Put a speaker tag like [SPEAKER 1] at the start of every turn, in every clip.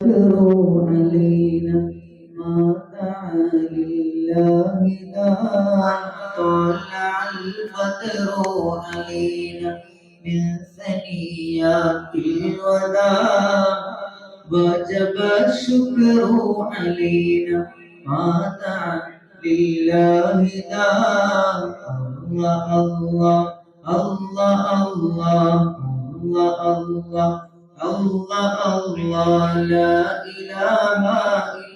[SPEAKER 1] يقدرون علينا ما دعا لله داع طلع البدر علينا من ثنيات الوداع وجب الشكر علينا ما دعا لله داع الله الله الله الله الله الله الله الله لا إله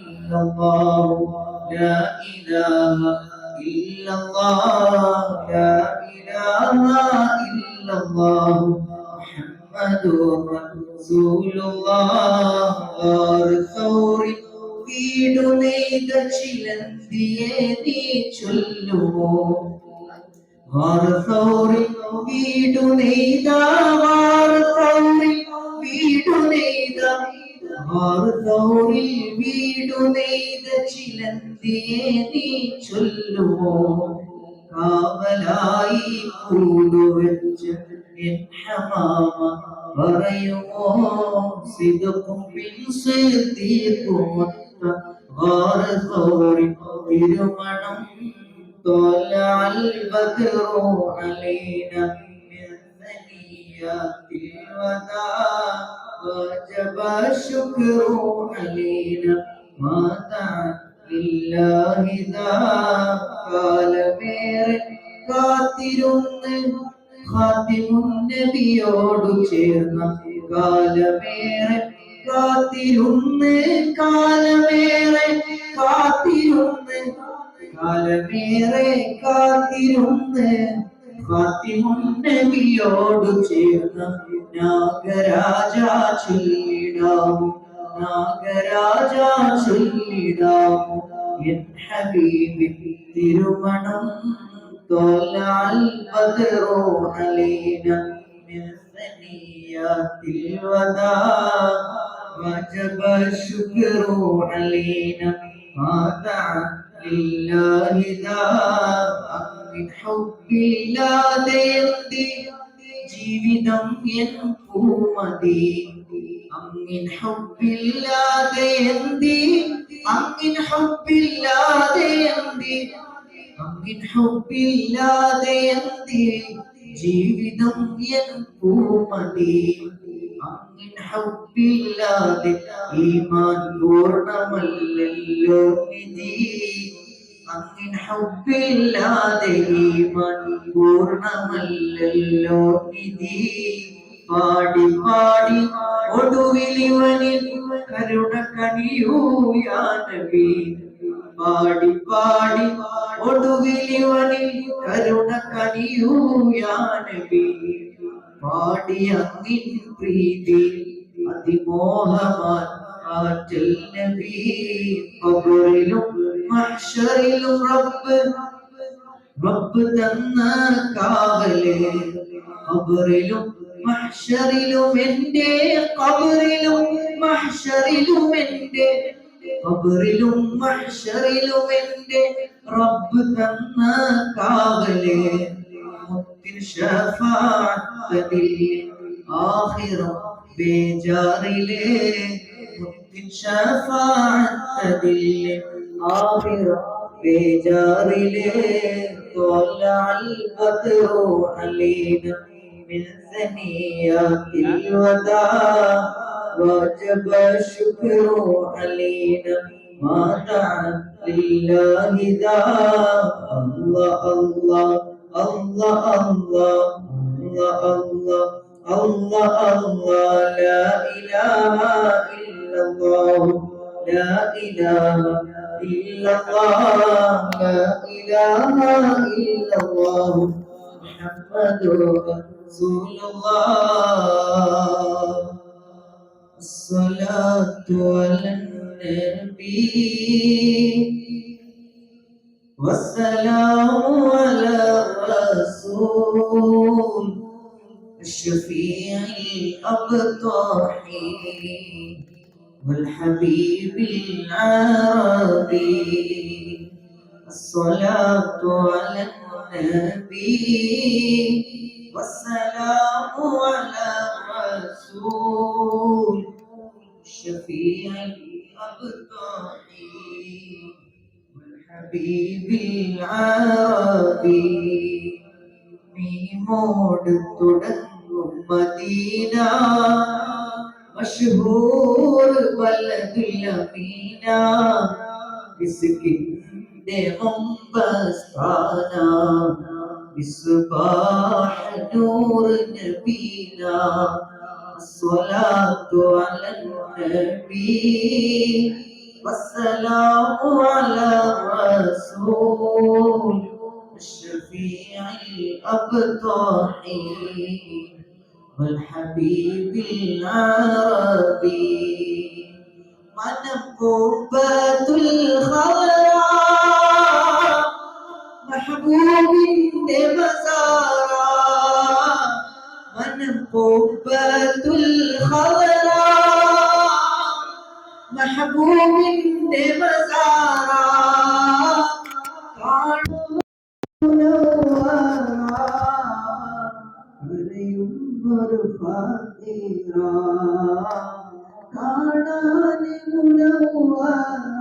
[SPEAKER 1] إلا الله لا إله إلا الله لا إله إلا الله محمد رسول الله ثور വീടുനെയ്ത ചിലന്തിയെ നീ ചൊല്ലുമോ വാർസൗറി വീടുനെയ്ത വാർസൗറി വീടുനെയ്ത വാർസൗറിൽ വീടുനെയ്ത ചിലന്തിയെ നീ ചൊല്ലുമോ കാവലായി കൂടുവെച്ച് എൻ ഹമാമ പറയുമോ സിദുക്കും പിൻസീതീകുമൊത്ത വാർസൗറിൻ തിരുമണം طلع البدر علينا من ثنيات الوداع وجب الشكر علينا ما دعا لله داع قال മേറെ കാത്തിരുന്ന് ഖാതിമുൻ നബിയോട് ചേർന്ന കാലമേറെ കാത്തിരുന്ന് കാലമേറെ കാത്തിരുന്ന് കാലമേറെ കാത്തിരുന്ന് ഫാത്തിമുൻ നബിയോട് ചേർന്ന് നാഗരാജ ചൊല്ലിടാമു നാഗരാജ ചൊല്ലിടാമു എൻ ഹബീബിൻ തിരുമണം طلع البدر علينا من ثنيات الوداع وجب الشكر علينا ما دعا لله داع من حب ഇല്ലാതെ ജീവിതം എൻ പൂമതി അങ്ങിൻ ഹബ്ബില്ലാതെ അങ്ങിൻ ഹബ്ബില്ലാതെ അങ്ങിൻ ഹബ്ബില്ലാതെ ജീവിതം എൻ പൂമതി അങ്ങിൻ ഹബ്ബില്ലാതെ ഈമാൻ പൂർണ്ണമല്ലല്ലോ നിധി അങ്ങിൻ ഹബ്ബില്ലാതെ ഈമാൻ പൂർണ്ണമല്ലല്ലോ നിധി പാടി പാടി ഒടുവിലിവനിൽ കരുണ കനിയൂ യാ നബി പാടി പാടി ഒടുവിലിവനിൽ കരുണ കനിയൂ യാ നബി പാടി അങ്ങിൻ പ്രീതി അതിമോഹമാൻ ആറ്റൽ നബി ഖബറിലും മഹ്ശറിലും റബ്ബ് തന്ന കാവലേ ഖബറിലും മഹ്ശറിലും എൻ്റെ ഖബറിലും മഹ്ശറിലും എൻ്റെ ഖബറിലും മഹ്ശറിലും എൻ്റെ റബ്ബ് തന്ന കാവലേ മുത്തിൻ ശഫാഅത്തിൽ ആഖിറം ബേജാറിലെ മുത്തിൻ ശഫാഅത്തിൽ ആഖിറം ബേജാറിലെ طلع البدر علينا من ثنيات الوداع وجب الشكر علينا ما دعا لله داع الله الله الله الله الله الله الله لا إله إلا الله لا إله إلا الله لا إله إلا الله محمد رسول الله الصلاة على النبي والسلام على الرسول الشفيع الأبطحي والحبيب العربي الصلاة على النبي والسلام على الرسول الشفيع الأبطح والحبيب العربي മീമോട് തുടങ്ങും മദീന മഷ്ഹൂർ ബലദുൽ അമീന മിസ്കിന്റെ മുമ്പസ്താന മിസ്ബാഹ് നൂർ നബീന അസ്സലാത്തു അലൻ നബി വസ്സലാമു അലാ റസൂൽ الشفيع الأبطح والحبيب العربي منقوبة الخضراء محبوب بمزارا منقوبة الخضراء محبوب بمزارا ഒരു ഫാത്തിറ കാണാൻ മുനവ്വറയൊരു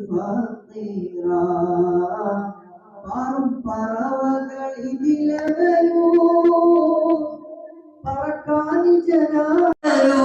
[SPEAKER 1] ഫാത്തിറ പാറും പറവകൾ ഇതിലെ വരൂ പറക്കാൻ ജനാരൂ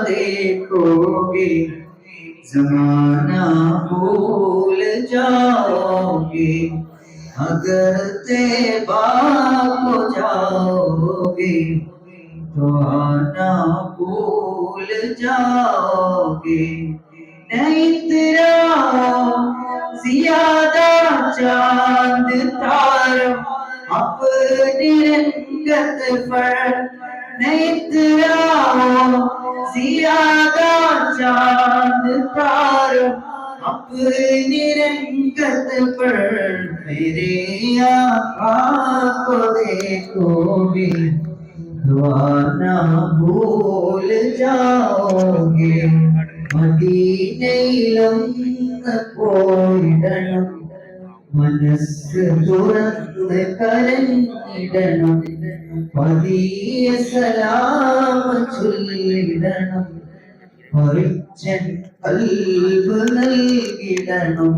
[SPEAKER 1] देखोगे जमाना भूल जाओगे अगर तैबा को जाओगे तो आना भूल जाओगे नहीं तेरा ज्यादा चांद तारों अपनी रंगत पर नहीं तेरा ज्यादा चांद तारों अपनी रंगत पर मेरे आका को देखोगे ना भूल जाओगे മദീനയിലൊന്ന് പോയിടണം മനസ്സ് തുറന്ന് കരഞ്ഞിടണം പതിയെ സലാം ചൊല്ലിടണം പറിച്ചൻ കൽബ് നൽകിടണം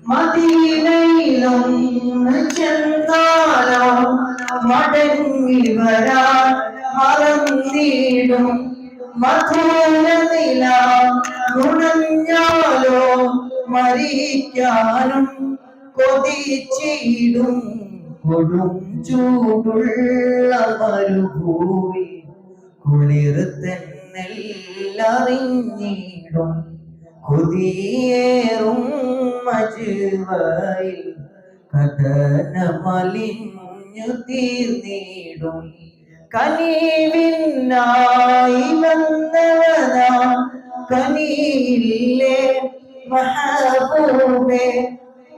[SPEAKER 1] മദീനയിലൊന്ന് ചെന്നാലോ മടങ്ങി വരാൻ മറന്നിടും മധുരനില നുണഞ്ഞാലോ മരിക്കാനും കൊതിച്ചിടും കൊടും ചൂടുള്ള മരുഭൂമി കുളിർ തെന്നെല്ലറിഞ്ഞിടും കൊതിയേറും മജുവയിൽ കഥനമലിഞ്ഞു തീർന്നിടും കനിവിനായി വന്നവനാ കനിയില്ലേ മഹബൂബേ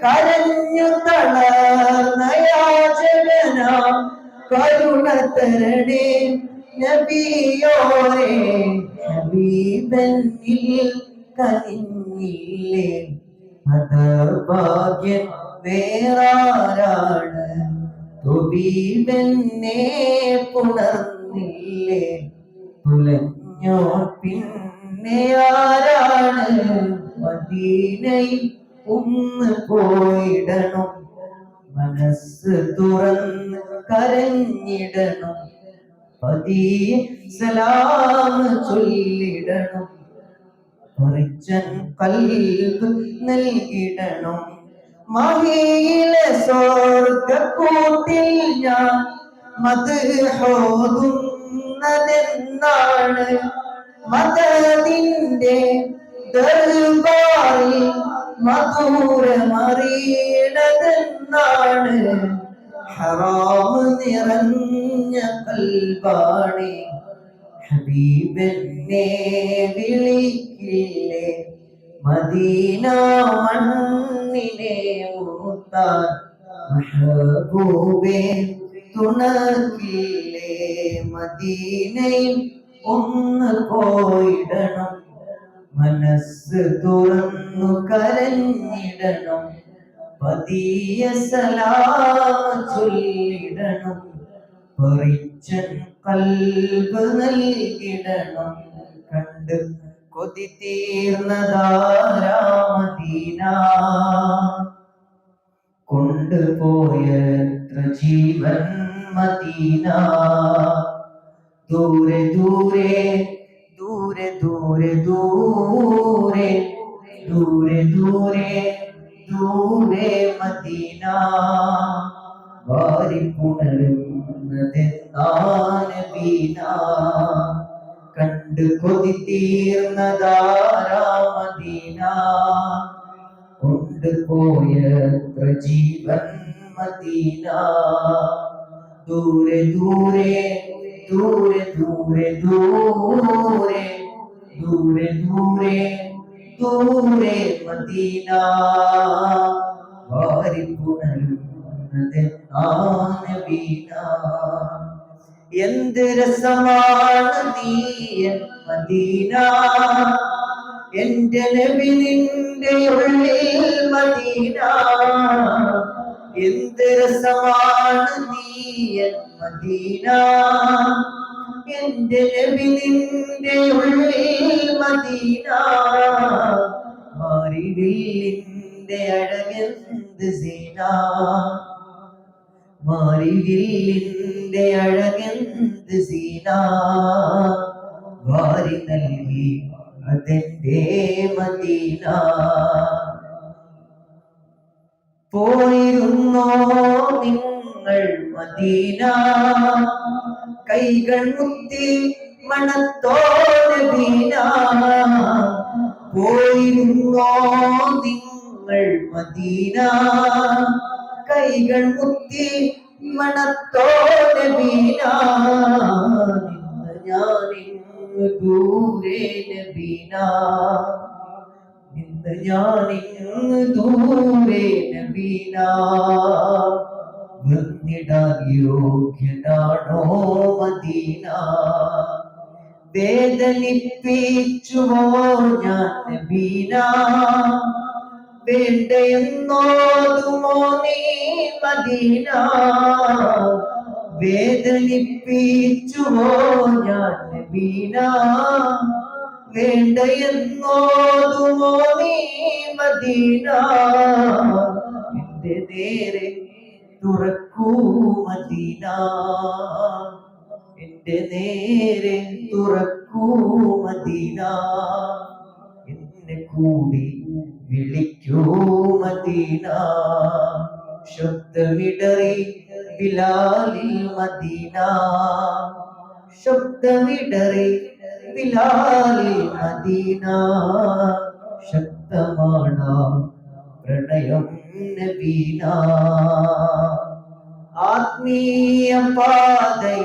[SPEAKER 1] കരഞ്ഞു തളർന്ന യാചകനാ കരുണ തരണേ നബിയോരേ ഹബീബനിൽ കനിഞ്ഞില്ലേ മതഭാഗ്യൻ വേറാരാണ് തൊബീബെന്നെ പുണർന്നില്ലേ തുലഞ്ഞോ പിന്നെ ആരാണ് മദീനയിൽ ഒന്ന് പോയിടണം മനസ്സ് തുറന്ന് കരഞ്ഞിടണം പതിയെ സലാം ചൊല്ലിടണം പറിച്ചൻ കൽബ് നൽകിടണം മഹിയിലെ സ്വർഗ്ഗക്കൂട്ടിൽ ഞാൻ മദ്ഹോതുന്നതെന്നാണ് മദദിന്റെ ദർബാറിൽ മധുരമറിയണതെന്നാണ് ഹറാം നിറഞ്ഞ കൽബാണ് ഹബീബെന്നെ വിളിക്കില്ലേ മദീന മണ്ണിനെ ഊത്താൻ മഹബൂബേ തുണക്കില്ലേ മദീനയിൽ ഒന്ന് പോയിടണം മനസ്സ് തുറന്നു കരഞ്ഞിടണം പതിയെ സലാം ചൊല്ലിടണം പറിച്ചൻ കൽബ് നൽകിടണം കണ്ട് കൊതി തീർന്നതാരാ മദീന കൊണ്ടുപോയത്ര ജീവൻ മദീന ദൂരെ ദൂരെ ദൂരെ ദൂരെ ദൂരെ ദൂരെ ദൂരെ ദൂരെ മദീന വാരിപ്പുണരുന്നതെന്നാണ് ബീന കണ്ട് കൊതി തീർന്നതാരാ മദീന കൊണ്ടുപോയത്ര ജീവൻ മദീന ദൂരെ ദൂരെ ദൂരെ ദൂരെ ദൂരെ ദൂരെ ദൂരെ ദൂരെ മദീന വാരിപ്പുണരുന്നതെന്നാണ് ബീന എന്ത് രസമാണ് നീ മദീന എന്റെ നബി നിന്റെ ഉള്ളിൽ മദീന എന്ത് രസമാണ് നീ മദീന എന്റെ നബി നിന്റെ ഉള്ളിൽ മദീന മാറിവില്ലിന്റെ അഴകെന്ത് സീന മാറിവില്ലിന്റെ അഴകെന്ത് സീന വാരി നൽകി അതെന്റെ മദീന പോയിരുന്നോ നിങ്ങൾ മദീന കൈകൾ മുത്തി മണത്തോ നബീന പോയിരുന്നോ നിങ്ങൾ മദീന കൈകൾ മുത്തി മണത്തോ നബീന ഞാനിങ്ങ് ദൂരെ നബീന ഇന്ന് ഞാനിങ്ങ് ദൂരെ നബീന വന്നിടാൻ യോഗ്യനാണോ മദീന മദീന. വേദനിപ്പിച്ചുവോ ഞാൻ നബീന, വേണ്ടയെന്നോതുമോ നീ മദീന. വേദനിപ്പിച്ചുവോ ഞാൻ നബീന, വേണ്ടയെന്നോതുമോ നീ മദീന. എന്റെ നേരെ തുറക്കൂ മദീന, എന്റെ നേരെ തുറക്കൂ മദീന. എന്നെ കൂടി വിളിക്കൂ മദീന. ശബ്ദമിടറി ബിലാലിൽ മദീന, ശബ്ദമിടറി ബിലാലിൽ മദീന. ശക്തമാണ് പ്രണയം നബീന. ആത്മീയ പാതൈ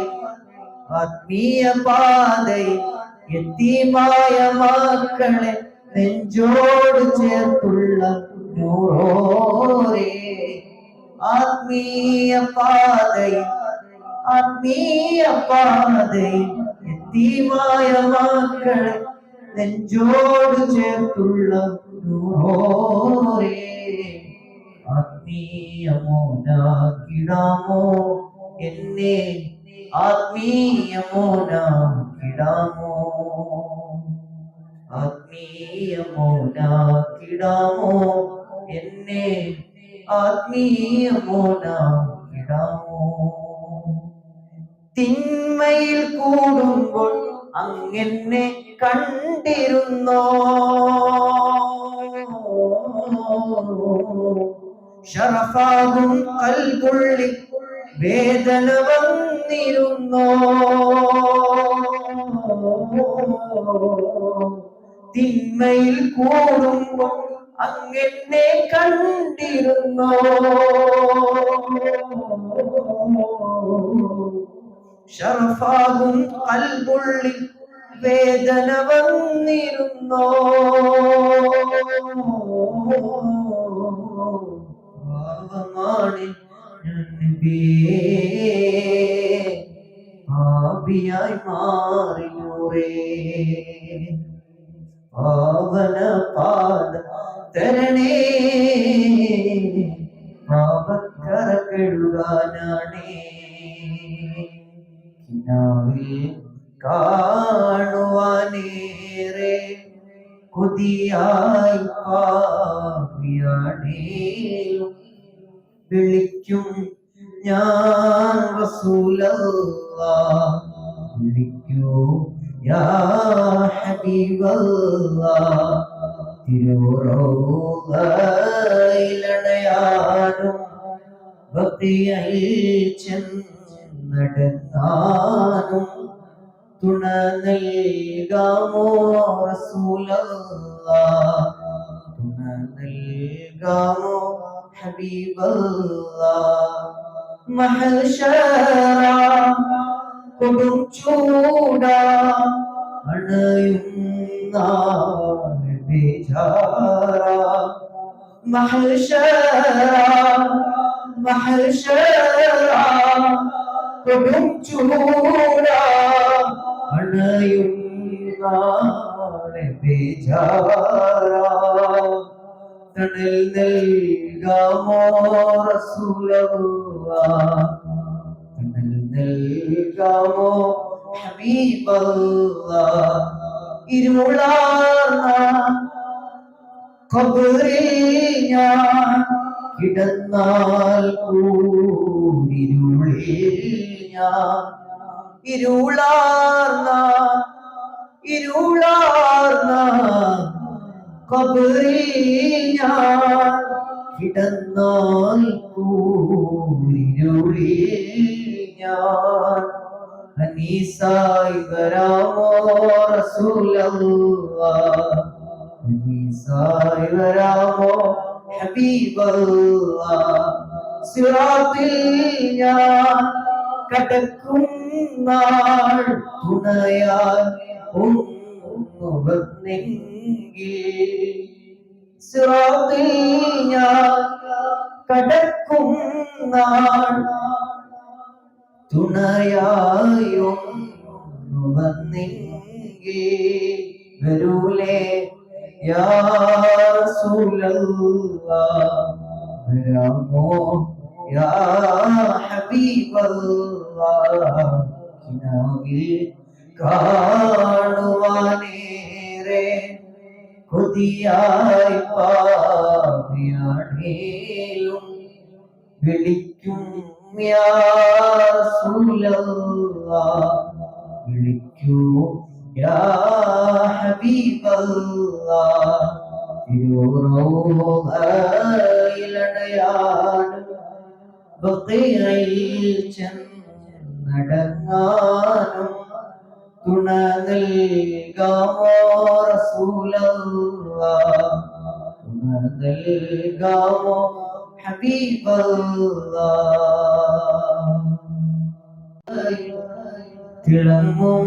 [SPEAKER 1] ആത്മീയ പാതൈ യതീമായ മക്കളെ നെഞ്ചോട് ചേർത്തുള്ള നൂറോരേ. ആത്മീയ പാതൈ ആത്മീയ പാതൈ യതീമായ മക്കളെ നെഞ്ചോട് ചേർത്തുള്ള നൂറോരേ. ആത്മീയമോനാക്കിടാമോ എന്നെ, ആത്മീയമോനാക്കിടാമോ, ആത്മീയമോനാക്കിടാമോ എന്നെ, ആത്മീയമോനാക്കിടാമോ. തിന്മയിൽ കൂടുമ്പോൾ അങ്ങനെ കണ്ടിരുന്നോ, ശറഫാകും കൽബുള്ളിൽ വേദന വന്നിരുന്നോ. തിന്മയിൽ കൂടുമ്പോൾ അങ്ങനെ കണ്ടിരുന്നോ, ശറഫാകും കൽബുള്ളിൽ വേദന വന്നിരുന്നോ. പാവമാണ് പാപിയായി മാറി നൂറേ. പാവന പാദ തരണേ, പാപക്കറ കഴുകാനാണേ. കിനാവിൽ കാണുവാനേറെ കൊതിയായി പാപിയാണേലും വിളിക്കും ഞാൻ റസൂലല്ലാഹ്. വിളിക്കൂ യാ ഹബീബല്ലാഹ്. തിരുറൗളയിലണയാനും ബഖിയയിൽ ചെന്നടങ്ങാനും തുണ നൽകാമോ റസൂലല്ലാഹ്. തുണ നൽകാമോ ഹബീബല്ലാഹ്. മഹ്ശറ കൊടും ചൂടാ അണയുന്ന ബേജാറ. മഹ്ശറ കൊടും ചൂടാ അണയുന്ന ബേജാറ. തണൽ നൽകാമോ റസൂലല്ലാഹ്. തണൽ നൽകാമോ ഹബീബല്ലാഹ്. ഇരുളാർന്ന ഖബറിൽ ഞാൻ കിടന്നാൽ കൂരിരുളിൽ ഞാൻ. ഇരുളാർന്ന ഖബറിൽ ഞാൻ കിടന്നാൽ കൂരിരുളിൽ ഞാൻ. അനീസായി വരാമോ റസൂലല്ലാഹ്. അനീസായി വരാമോ ഹബീബല്ലാഹ്. സിറാത്തിൽ ഞാൻ കടക്കും നാൾ തുണയാൽ ഒന്നു വന്നെങ്കിൽ. സിറാത്തിൽ ഞാൻ കടക്കും നാൾ തുണയായി യാ റസൂലല്ലാഹ് വരാമോ യാ ഹബീബല്ലാഹ് കിനാവിൽ കാണുവാനേറെ കൊതിയായി പാപിയാണേലും വിളിക്കും യാ റസൂലല്ലാഹ് വിളിക്കൂ യാ ഹബീബല്ലാഹ് തിരുറൗളയിലടയാനും ബഖീഇൽ ചെന്നടങ്ങാനും തുണ നൽകാമോ റസൂലല്ലാഹ് തുണ നൽകാമോ ഹബീബല്ലാഹ് തിളങ്ങും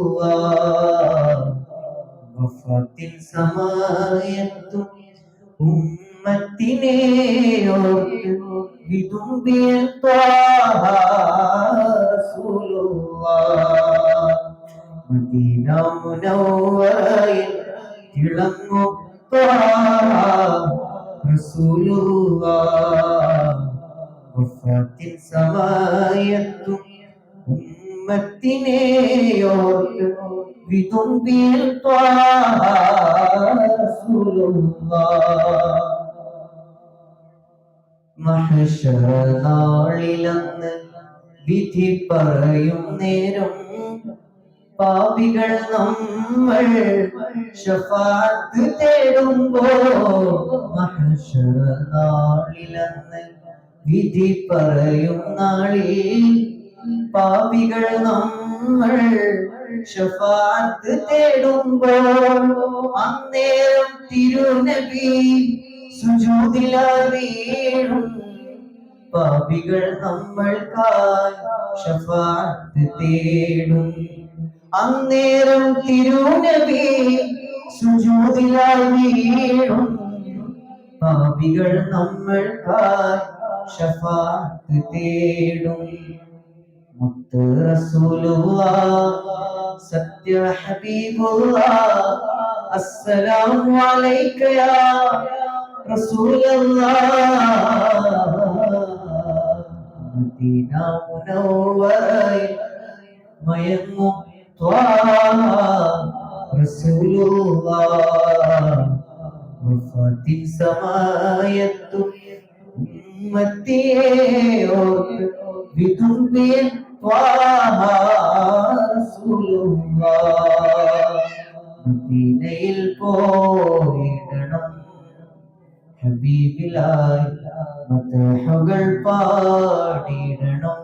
[SPEAKER 1] റസൂലുള്ളാഹ് വഫാത്തിൻ സമയത്തും ഉമ്മത്തിനെ ഓർത്ത് വിതുമ്പിയ റസൂലുള്ളാഹ് മദീന മുനവ്വറയിൽ തിളങ്ങും റസൂലുള്ളാഹ് വഫാത്തിൻ സമയത്തും ഉമ്മത്തിനെ ഓർത്ത് വിതുമ്പിയ റസൂലുള്ളാഹ് മഹ്ശറനാളിലന്ന് വിധി പറയും നേരം പാപികൾ നമ്മൾ ശഫാഅത്ത് തേടുമ്പോൾ മഹ്ശറനാളിലന്ന് വിധി പറയും നാളിൽ പാപികൾ നമ്മൾ ശഫാഅത്ത് തേടുമ്പോൾ അന്നേരം തിരുനബി സുജൂദിലായി വീഴും പാപികൾ നമ്മൾക്കായി ശഫാഅത്ത് തേടും അന്നേരം തിരുനബി സുജൂദിലായി വീഴും പാപികൾ നമ്മൾക്കായി ശഫാഅത്ത് തേടും മുത്ത് റസൂലുള്ളാഹ് സത്യ ഹബീബുള്ളാഹ് അസ്സലാമു അലൈക യാ റസൂലല്ലാഹ് മദീന മുനവ്വറയിൽ മയങ്ങും റസൂലുള്ളാഹ് വഫാത്തിൻ സമയത്തും ഉമ്മത്തിയെ ഓർത്ത് വിതുമ്പിയ റസൂലുള്ളാഹ് മദീനയിൽ പോയിടണം ഹബീബിലായി മദ്ഹുകൾ പാടിടണം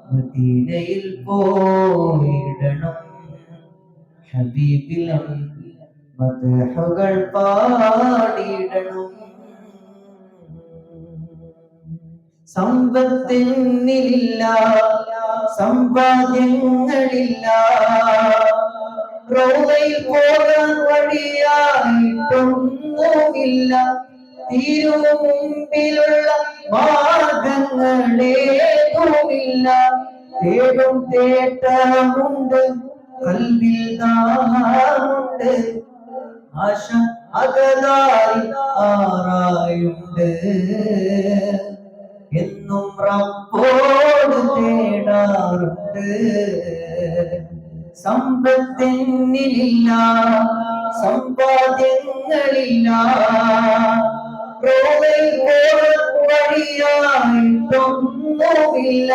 [SPEAKER 1] മദീനയിൽ പോയിടണം ഹബീബിലായി മദ്ഹുകൾ പാടിടണം സമ്പത്തിനില്ല സമ്പാദ്യങ്ങളില്ല റൗളയിൽ പോകാൻ വഴിയായിട്ടൊന്നുമില്ല തിരുമുമ്പിലുള്ള മാർഗങ്ങളേതുമില്ല തേടും തേട്ടമുണ്ട് കൽവിൽ ദാഹമുണ്ട് ആശ അകതായി ആറായുണ്ട് എന്നും റബ്ബോട് തേടാറുണ്ട് സമ്പത്തിനില്ല സമ്പാദ്യങ്ങളില്ല വഴിയായിട്ടൊന്നുമില്ല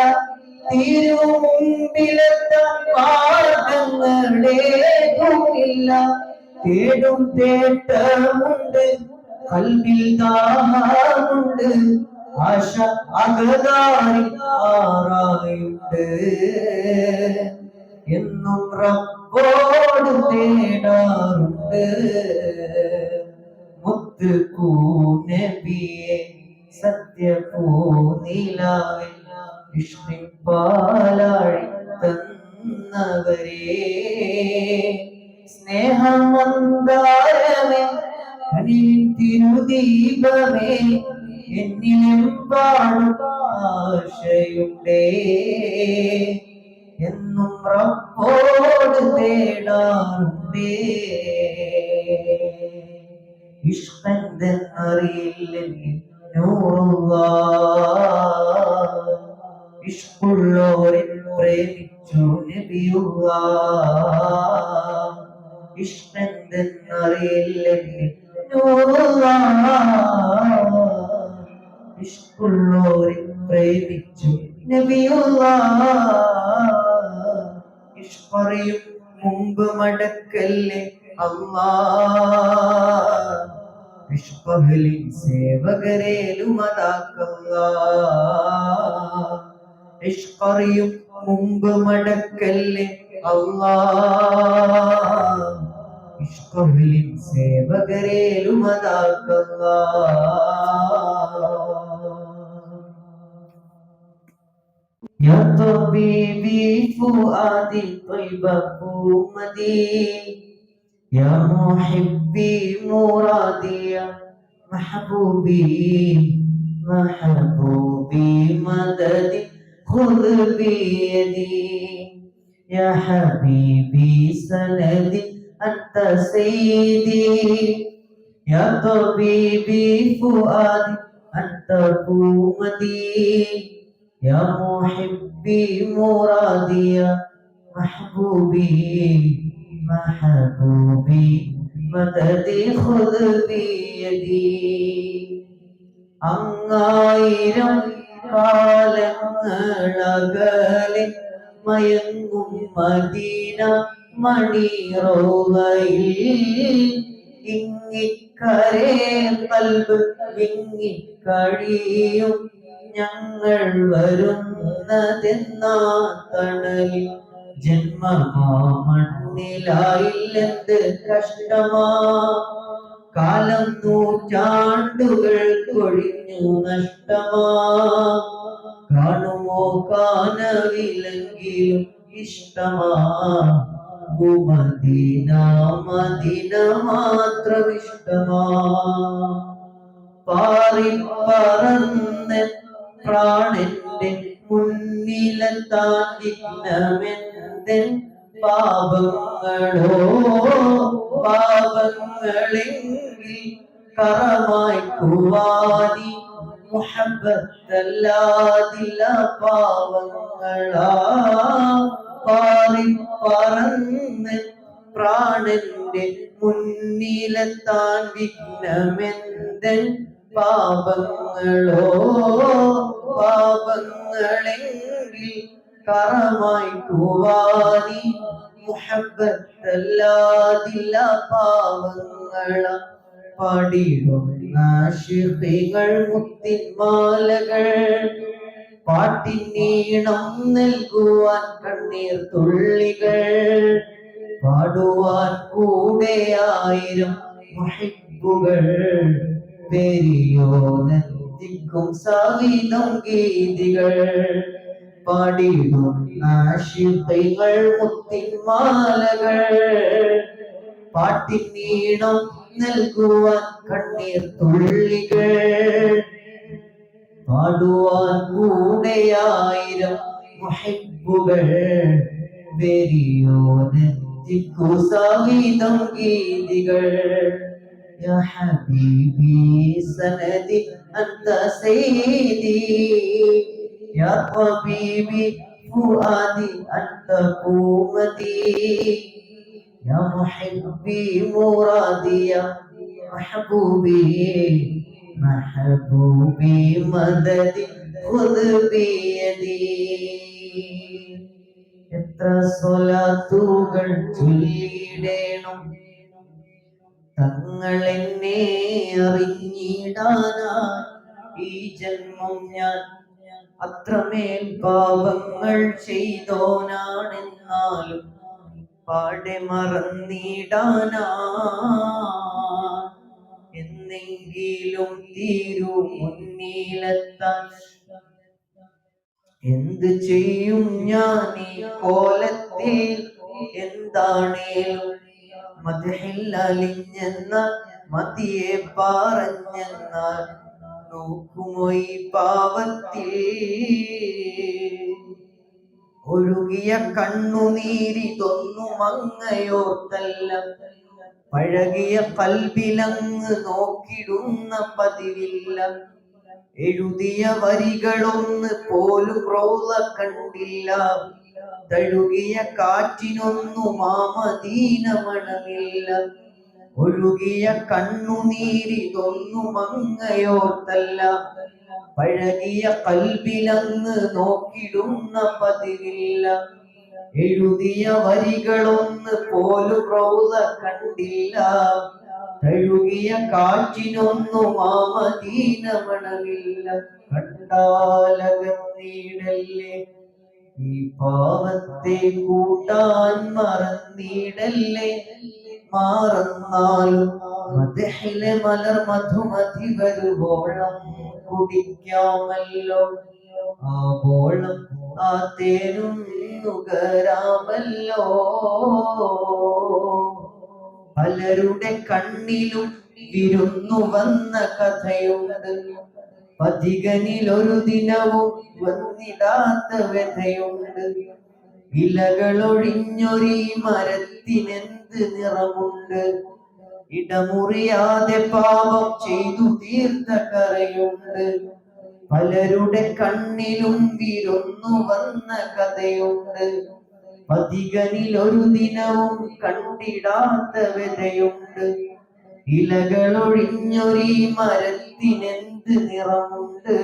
[SPEAKER 1] തിരുമുമ്പിലെത്ത മാർഗങ്ങളേതുമില്ല തേടും തേട്ടമുണ്ട് കൽവിൽ ദാഹമുണ്ട് ആശ അകതായി ആറായുണ്ട് എന്നും റബ്ബോട് തേടാറുണ്ട് മുത്ത് നബിയെ സത്യപൂനിലാവിൽ ഇഷ്ടിപ്പാലാഴി തന്നവരേ സ്നേഹമന്ദാരമേ കനിവിൻ തിരുദീപമേ എന്നിലെമ്പാടും ആശയുണ്ടേ എന്നും റബ്ബോട് തേടാറുണ്ടേ. ഇഷ്കെന്തെന്നറിയില്ലെങ്കിൽ നൂറുല്ലാഹ്, ഇഷ്കുള്ളോരെ പ്രേമിച്ചു നബിയുള്ളാഹ്. ഇഷ്കെന്തെന്നറിയില്ലെങ്കിൽ നൂറുല്ലാഹ്, ഇഷ്കുള്ളോരെ പ്രേമിച്ചു നബിയുള്ളാഹ്. ഇഷ്കറിയും മുമ്പ് മടക്കല്ലേ അല്ലാഹ്, ഇഷ്കഹലിൻ സേവകരേലുമതാക്കല്ലാഹ്. ഇഷ്കറിയും മുമ്പ് മടക്കല്ലേ അല്ലാഹ്, ഇഷ്കഹലിൻ സേവകരേലുമതാക്കല്ലാഹ്. يا طبيبي فؤادي طيب قومتي، يا محبي مرادي يا محبوبي، محبوبي مددي خذ بيدي، يا حبيبي سندي أنت سيدي، يا طبيبي فؤادي أنت قومتي، يا محبي مرادي يا محبوبي، محبوبي مددي خذ بيدي. അങ്ങായിരം കാലങ്ങളകലെ മയങ്ങും മദീന മണിറോളയിൽ, ഇങ്ങിക്കരേ കൽബ് വിങ്ങിക്കഴിയും ഞങ്ങൾ വരുന്നതെന്നാ തണലിൽ. ജന്മമാ മണ്ണിലായില്ലെന്ത് കഷ്ടമാ, കാലം നൂറ്റാണ്ടുകൾ കൊഴിഞ്ഞു നഷ്ടമാ. കാണുമോ കാനവിലെങ്കിലും ഇഷ്ടമാ, മദീന മദീന മാത്രം ഇഷ്ടമാ. പാറി പറന്ന് പ്രാണന്റെ മുന്നിലെത്താൻ വിഘ്നമെന്തൻ പാപങ്ങളോ, പാപങ്ങളെങ്കിൽ കറമായി കുവാനി മുഹബ്ബത്തല്ലാതില്ല പാവങ്ങളാ. പാറി പറന്ന് പ്രാണന്റെ മുന്നിലെത്താൻ വിഘ്നമെന്തൻ പാപങ്ങളോ, പാപങ്ങളെങ്കിൽ കറമായി കുവാനി മുഹബ്ബത്തല്ലാതില്ല പാവങ്ങള. പാടിടുന്ന ശിഫികൾ മുത്തിന്മാലകൾ, പാട്ടിനീണം നൽകുവാൻ കണ്ണീർ തുള്ളികൾ, പാടുവാൻ കൂടെ ആയിരം മുഹിബ്ബുകൾ, പെരിയോനെത്തിക്കും സവിധം ഗീതികൾ. പാടിടുന്ന ശിഫികൾ മുത്തിന്മാലകൾ, പാട്ടിനീണം നൽകുവാൻ കണ്ണീർ തുള്ളികൾ, പാടുവാൻ കൂടെയായിരം മുഹിബ്ബുകൾ, പെരിയോനെത്തിക്കു സവിധം ഗീതികൾ. يا حبيبي سندي أنت سيدي، يا طبيبي فؤادي أنت قومتي، يا محبي مرادي يا محبوبي، محبوبي مددي خذ بيدي. എത്ര സ്വലാത്തുകൾ ചൊല്ലിയിടേണം തങ്ങൾ എന്നെ അറിഞ്ഞിടാനായി. ഈ ജന്മം ഞാൻ അത്രമേൽ പാപങ്ങൾ ചെയ്തോനാണെന്നാലും പാടെ മറന്നിടാനാ. എന്നെങ്കിലും തീരു മുന്നിലെത്താൻ എന്ത് ചെയ്യും ഞാൻ ഈ കോലത്തിൽ. എന്താണേലും മദ്ഹിൽ അലിഞ്ഞെന്ന മതിയെ പറഞ്ഞെന്നാൽ നോക്കുമോ ഈ പാവത്തിൽ. ഒഴുകിയ കണ്ണുനീരിതൊന്നും അങ്ങയോർത്തല്ല, പഴകിയ കൽബിലങ്ങ് നോക്കിടുന്ന പതിവില്ല. എഴുതിയ വരികളൊന്ന് പോലും റൗള കണ്ടില്ല, തഴുകിയ കാറ്റിനൊന്നും ആ മദീന മണമില്ല. ഒഴുകിയ കണ്ണുനീരിതൊന്നും അങ്ങയോർത്തല്ല, പഴകിയ കൽബിലങ്ങ് നോക്കിടുന്ന പതിവില്ല. എഴുതിയ വരികളൊന്ന് പോലും റൗള കണ്ടില്ല, തഴുകിയ കാറ്റിനൊന്നും ആ മദീന മണമില്ല. കണ്ടാലകന്നീടല്ലേ, ഈ പാവത്തെ കൂട്ടാൻ മറന്നീടല്ലേ. മാറന്നാലും മദഹിലെ മലർ മധുമതി വരുവോളം കുടിക്കാമല്ലോ, ആവോളം ആ തേനും നുകരാമല്ലോ. പലരുടെ കണ്ണിലും വിരുന്നു വന്ന കഥയുണ്ട്, പതികനിലൊരു ദിനവും വന്നിടാത്ത വ്യഥയുണ്ട്. ഇലകളൊഴിഞ്ഞൊരീ മരത്തിനെന്ത് നിറമുണ്ട്, ഇടമുറിയാതെ പാപം ചെയ്തു തീർത്ത കറയുണ്ട്. പലരുടെ കണ്ണിലും വിരുന്നു വന്ന കഥയുണ്ട്, പതികനിലൊരു ദിനവും കണ്ടിടാത്ത വ്യഥയുണ്ട്. ഇലകളൊഴിഞ്ഞൊരീ മരത്തിനെന്ത് നിറമുണ്ട്,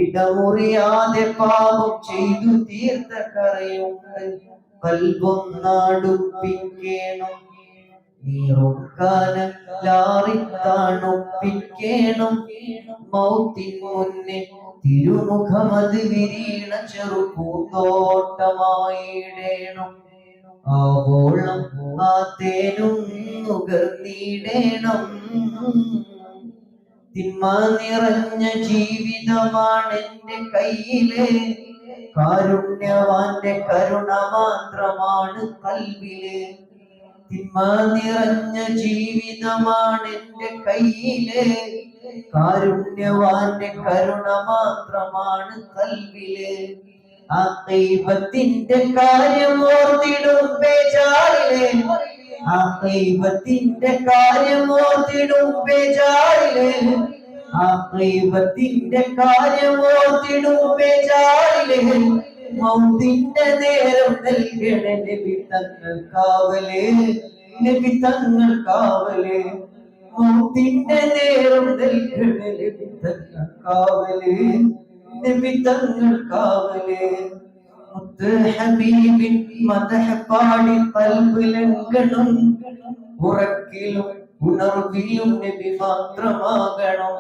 [SPEAKER 1] ഇടമുറിയാതെ പാപം ചെയ്തു തീർത്ത കറയുണ്ട്. കൽബൊന്നടുപ്പിക്കേണം, നീറുക്കാനം ലാറിത്താണൊപ്പിക്കേണം. മൗത്തിൻ മുന്നേ തിരുമുഖമത് വിരീണ ചെറുപൂന്തോട്ടമായിടേണം, ആവോളം ആ തേനും നുകർന്നിടേണം. തിന്മ നിറഞ്ഞ ജീവിതമാണെന്റെ കയ്യിലെ, കാരുണ്യവാന്റെ കരുണ മാത്രമാണ് കൽബിലെ. തിന്മ നിറഞ്ഞ ജീവിതമാണെന്റെ കയ്യിലെ, കാരുണ്യവാന്റെ കരുണ മാത്രമാണ് കൽബിലെ. ആ ദൈവത്തിന്റെ കാര്യം ഓർത്തിടും ബേജാറിലെ, ആ ദൈവത്തിന്റെ കാര്യം ഓർത്തിടും ബേജാറിലെ, ആ ദൈവത്തിന്റെ കാര്യം ഓർത്തിടും ബേജാറിലെ. മൗത്തിന്റെ നേരം നൽകണ നബി തങ്ങൾ കാവലേ, നബി തങ്ങൾ കാവലേ. മൗത്തിന്റെ നേരം നൽകണ നബി തങ്ങൾ കാവലേ, നബി തങ്ങൾ കാവലേ. മുത്ത് ഹബീബിൻ മദഹ് പാടി കൽബിലെങ്കണം, ഉറക്കിലും ഉണർവിലും നബി മാത്രമാകണം.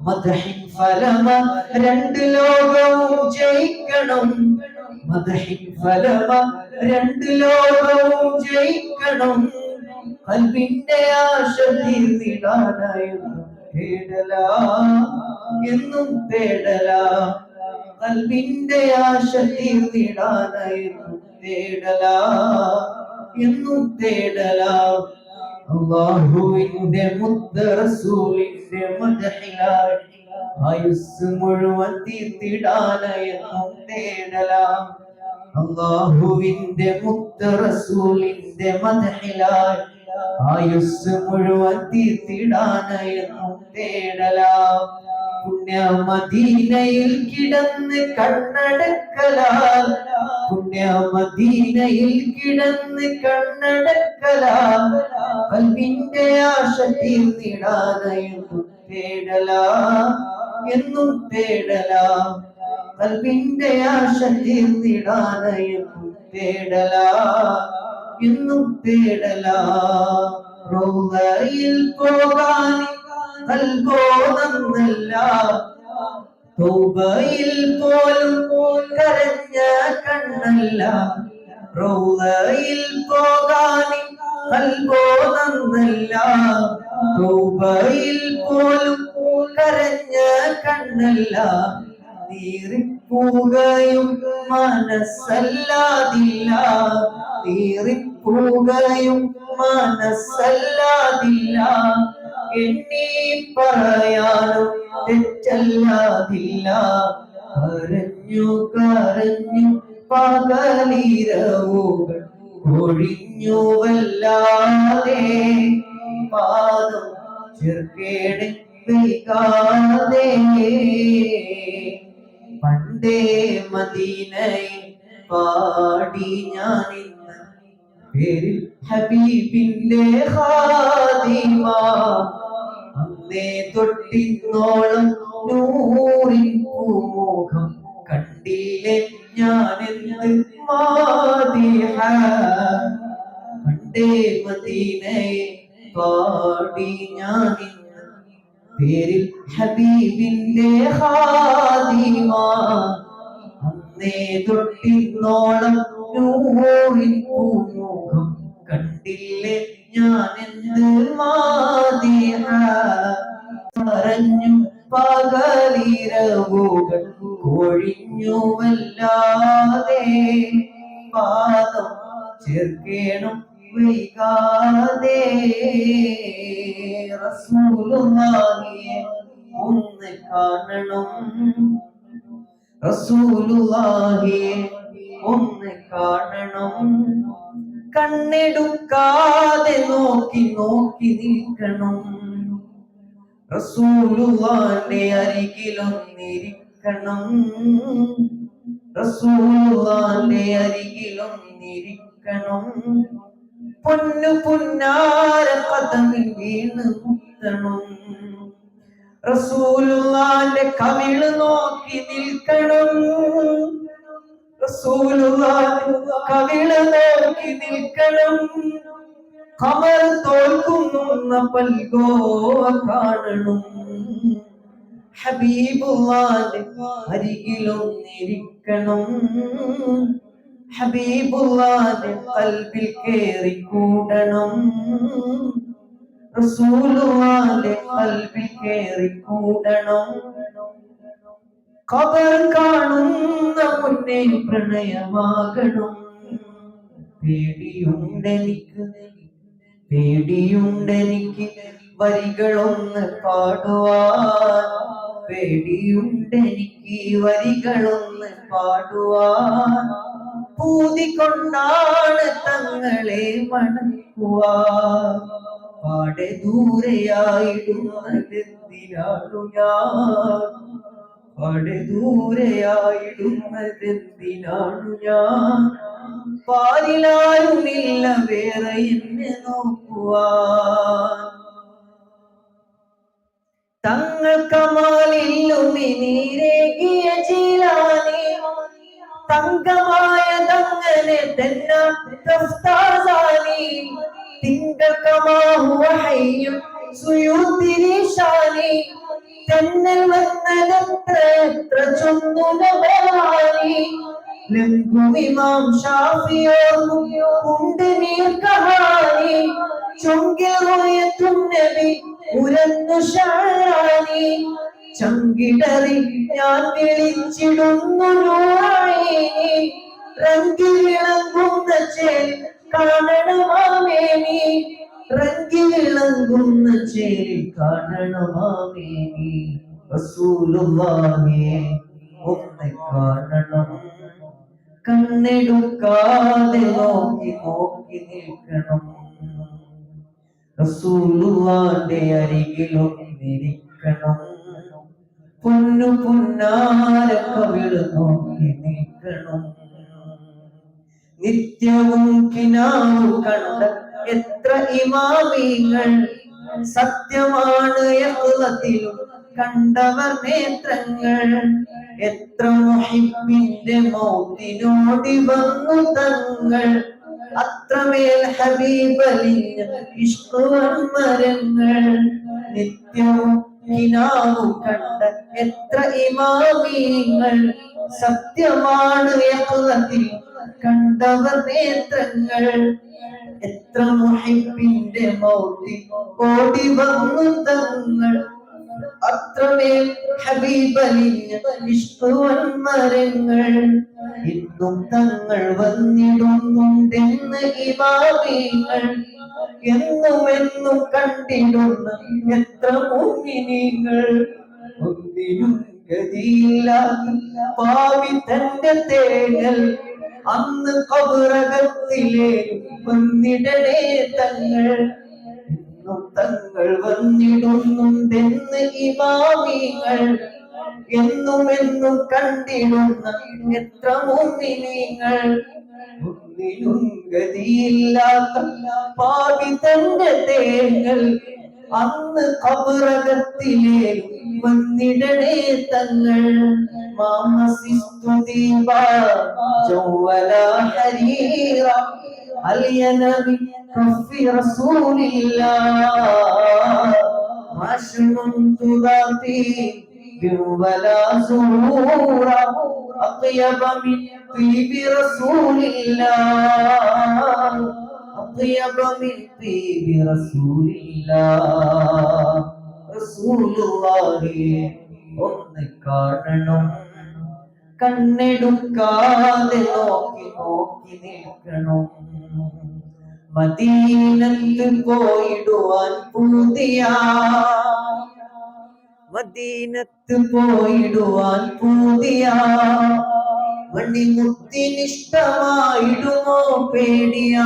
[SPEAKER 1] മദഹിൻ ഫലമ രണ്ട് ലോകവും ജയിക്കണം, മദഹിൻ ഫലമ രണ്ട് ലോകവും ജയിക്കണം. കൽബിന്റെ ആശ തീർന്നിടാനായെന്നും തേടലാ, എന്നും തേടലാ. കൽബിന്റെ ആശ തീർന്നിടാനായെന്നും തേടലാ, എന്നും തേടലാ. അല്ലാഹുവിന്റെ മുത്ത് റസൂലിന്റെ മദഹിലായി ആയുസ് മുഴുവൻ തീർത്തിടാനായെന്നും തേടലാ. അല്ലാഹുവിന്റെ മുത്ത് റസൂലിന്റെ മദഹിലായി ആയുസ് മുഴുവൻ തീർത്തിടാനായെന്നും തേടലാ. പുണ്യ മദീനയിൽ കിടന്ന് കണ്ണടക്കലാൽ, പുണ്യ മദീനയിൽ കിടന്ന് കണ്ണടക്കലാൽ. കൽബിന്റെ ആശ തീർന്നിടാനായെന്നും തേടലാ, എന്നും തേടലാ. കൽബിന്റെ ആശ തീർന്നിടാനായെന്നും തേടലാ, എന്നും തേടലാ. റൗളയിൽ പോകാൻ കൽബോ നന്നല്ല, തൗബയിൽ പോലും കരഞ്ഞ കണ്ണല്ല. റൗളയിൽ പോകാൻ കൽബോ നന്നല്ല, തൗബയിൽ പോലും കരഞ്ഞ കണ്ണല്ല. നീറിപ്പോകുകയും മനസ്സല്ലാതില്ല, നീറിപ്പോകുകയും മനസ്സല്ലാതില്ല. എണ്ണി പറയാനും തെറ്റല്ലാതില്ല. കരഞ്ഞു കരഞ്ഞു പകലിരവുകൾ ഒഴിഞ്ഞുവല്ലാതെ പാദം ചേർക്കേണ വൈകാതെ പണ്ടേ മദീനയിൽ പാടി ഞാനിന്ന് പേരിൽ ഹബീബിന്റെ ഖാദിമ അന്നേ തൊട്ടിന്നോളം നൂറിൻ പൂമുഖം കണ്ടില്ലേ ഞാനെന്ന് മാദിഹ പണ്ടേ മദീനയെ പാടി ഞാനിന്ന് പേരിൽ ഹബീബിന്റെ ഖാദിമ അന്നേ തൊട്ടിന്നോളം നൂറിൻ പൂമുഖം കണ്ടില്ലേ ഞാനെന്ത് മാദിഹ പറഞ്ഞു പകലിരവുകൾ കൊഴിഞ്ഞുവല്ലാതെ പാദം ചേർക്കേണം വൈകാതെ റസൂലുള്ളാഹിയെ ഒന്ന് കാണണം റസൂലുള്ളാഹിയെ ഒന്ന് കാണണം കണ്ണെടുക്കാതെ നോക്കി നോക്കി നിൽക്കണം റസൂലുള്ളാഹിന്റെ അരികിലൊന്നിരിക്കണം റസൂലുള്ളാഹിന്റെ അരികിലൊന്നിരിക്കണം പൊന്നു പുന്നാര പദമിൽ വീണ് മുത്തണം റസൂലുള്ളാഹിന്റെ കവിള് നോക്കി നിൽക്കണം റസൂലുള്ളാഹിന്റെ കവിള് നോക്കി നിൽക്കണം ഖമർ തോൽക്കുന്ന പൽഗോവ കാണണം ഹബീബുള്ളാഹിന്റെ അരികിലൊന്നിരിക്കണം ഹബീബുള്ളാഹിന്റെ ഖൽബിൽ കേറി കൂടണം റസൂലുള്ളാഹിന്റെ ഖൽബിൽ കേറി കൂടണം ഖബർ കാണുന്ന മുന്നേ പ്രണയമാകണം പേടിയുണ്ടെനിക്ക് വരികളൊന്ന് പാടുവാൻ പേടിയുണ്ടെനിക്ക് വരികളൊന്ന് പാടുവാൻ പൂതി കൊണ്ടാണ് തങ്ങളെ മണക്കുവാൻ പാടെ ദൂരെയായിടുന്നതെന്തിനാണു ഞാൻ പാടെ ദൂരെയായിടുന്നതെന്തിനാണു ഞാൻ പാരിലാരുമില്ല വേറെ എന്നെ നോക്കുവാൻ തങ്ങൾ കമാലില്ലുമിനീരേകിയ ജീലാനി തങ്കമായ തങ്ങനെ തഫ്താസാനി തിങ്കൾ കമാഹുവ ഹയ്യും സുയൂത്തിരിശാനി തെന്നൽ വന്നതെത്ര എത്ര ചൊന്നുനവാനി ലംഘും ഇമാം ഷാഫിയോർക്കും ഉണ്ട് നീർ കഹാനി ചൊങ്കിൽ റോയത്തും നബി ഉരന്നു ഷാനി ചങ്കിടറി ഞാൻ വിളിച്ചിടുന്നു നൂറായിനി റംഗിൽ വിളങ്ങുന്ന ചേൽ കാണണമാമേനി റംഗിൽ വിളങ്ങുന്ന ചേൽ കാണണമാമേനി റസൂലുള്ളാഹിയെ ഒന്ന് കാണണം കണ്ണെടുക്കാതെ നോക്കി നോക്കി നിൽക്കണം റസൂലുള്ളാഹിന്റെ അരികിലൊന്നിരിക്കണം പൊന്നു പുന്നാര കവിള് നോക്കി നിൽക്കണം നിത്യവും കിനാവു കണ്ട എത്ര ഇമാമിങ്ങൾ സത്യമാണ് യഖ്ലത്തിലും കണ്ടവർ നേത്രങ്ങൾ എത്ര മുഹിബ്ബിന്റെ മൗത്തിനോടി വന്നു തങ്ങൾ അത്രമേൽ ഹബീബലിഞ്ഞ ഇഷ്കുവൻ മരങ്ങൾ നിത്യവും കിനാവു കണ്ട എത്ര ഇമാമിങ്ങൾ സത്യമാണ് യഖ്ലത്തിൽ കണ്ടവർ നേത്രങ്ങൾ എത്ര മുഹിബ്ബിന്റെ മൗത്തി ഓടി വന്നു തങ്ങൾ അത്രമേൽ ഹബീബലിഞ്ഞ ഇഷ്കുവൻ മരങ്ങൾ ഇന്നും തങ്ങൾ വന്നിടുന്നുണ്ടെന്ന് ഇമാമിങ്ങൾ എന്നും കണ്ടിടുന്ന എത്ര മുഅ്മിനീങ്ങൾ ഒന്നിനും ഗതിയില്ലാത്ത പാവി തന്റെ തേങ്ങൽ അന്ന് ഖബറകത്തിലെ വന്നിടണേ തങ്ങൾ. എന്നും തങ്ങൾ വന്നിടുന്നുണ്ടെന്ന് ഇമാമിങ്ങൾ എന്നും എന്നും കണ്ടിടുന്ന എത്ര മുഅ്മിനീങ്ങൾ. ഒന്നിനും ഗതിയില്ലാത്ത പാപി തന്റെ തേങ്ങൾ അന്ന് ഖബറകത്തിലെ വന്നിടണേ തങ്ങൾ. മാമസിസ്തുദീപ ജൗവല ഹരീറ അലിയനബി കഫി റസൂലില്ലാഹ് മാശുമുന്തു ദാതി ولا زورا أطيب من طيب رسول الله أطيب من طيب رسول الله رسول الله ഒന്ന് കാണണം കണ്ണെടുക്കാതെ നോക്കി നോക്കി നിൽക്കണം. മദീനത്ത് പോയിടുവാൻ പൂതിയാ മദീനത്ത് പോയിടുവാൻ പൂതിയാ മണിമുത്തിനിഷ്ടമായിടുമോ പേടിയാ.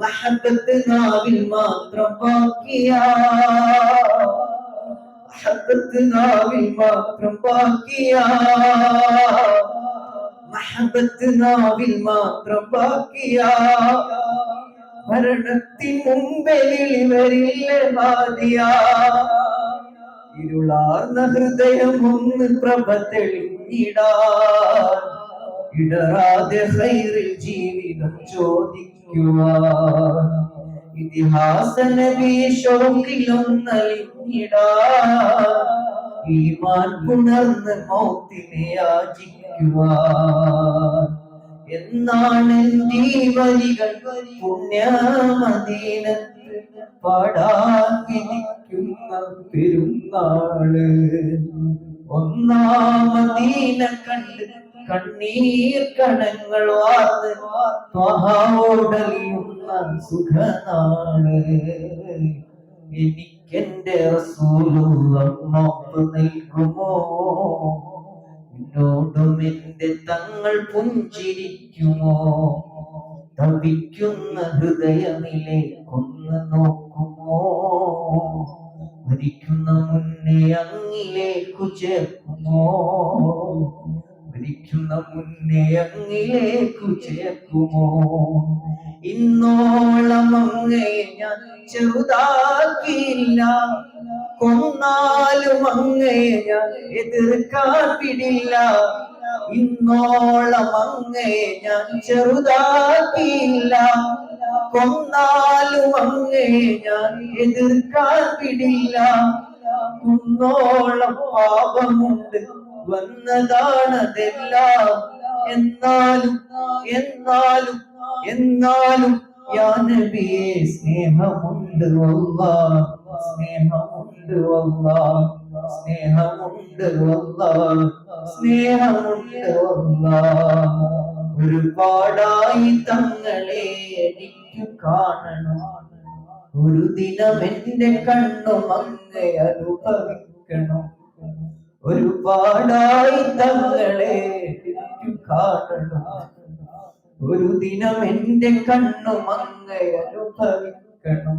[SPEAKER 1] മഹബത്ത് നാവിൽ മാത്രം ബാക്കിയാ മഹബത്ത് നാവിൽ മാത്രം ബാക്കിയാ മഹബത്ത് നാവിൽ മാത്രം ബാക്കിയാ. മരണത്തിൻ മുമ്പേ വിളിവരില്ല ബാദിയാ. ഇരുളാർന്ന ഹൃദയം ഒന്ന് പ്രഭ തെളിഞ്ഞിടാൻ ഇടറാതെ ഖൈറിൽ ജീവിതം ചോദിക്കുവാൻ ഇതിഹാസ നബി ഷൗക്കിലൊന്നലിഞ്ഞിടാൻ ഈമാൻ പുണർന്ന് മൗത്തിനെ യാചിക്കുവാൻ. എന്നാണ് ഈ വരികൾ പുണ്യമദീനത്ത് പാടാൻ വിധിക്കുന്ന പെരുന്നാള്. ഒന്നാം മദീന കണ്ട് കണ്ണീർ കണങ്ങൾ വാർന്ന് ത്വഹാവോടലിയുന്ന സുഖനാള്. എനിക്കെന്റെ റസൂലുള്ളാഹ് മാപ്പ് നൽകുമോ എന്നോടും എന്റെ തങ്ങൾ പുഞ്ചിരിക്കുമോ. തപിക്കുന്ന ഹൃദയമിലേക്കൊന്ന് നോക്കുമോ മരിക്കുന്ന മുന്നേ അങ്ങിലേക്കു ചേർക്കുമോ മരിക്കുന്ന മുന്നേ അങ്ങിലേക്കു ചേർക്കുമോ. ഇന്നോളം അങ്ങയെ ഞാൻ ചെറുതാക്കിയില്ല കൊന്നാലും അങ്ങയെ ഞാൻ എതിർക്കാൻ വിടില്ല. ഇന്നോളം അങ്ങയെ ഞാൻ ചെറുതാക്കിയില്ല കൊന്നാലും അങ്ങയെ ഞാൻ എതിർക്കാൻ വിടില്ല. കുന്നോളം പാപമുണ്ട് വന്നതാണതെല്ലാം എന്നാലും എന്നാലും എന്നാലും യാ നബിയേ സ്നേഹമുണ്ട് അല്ലാഹ് സ്നേഹമുണ്ട് അല്ലാഹ് സ്നേഹമുണ്ട് അല്ലാഹ് സ്നേഹമുണ്ട് അല്ലാഹ്. ഒരുപാടായി തങ്ങളെ എനിക്ക് കാണണം ഒരു ദിനം എന്റെ കണ്ണും അങ്ങേ അനുഭവിക്കണം. ഒരുപാടായി തങ്ങളെ എനിക്ക് കാണണം ഒരു ദിനം എന്റെ കണ്ണും അങ്ങേ അനുഭവിക്കണം.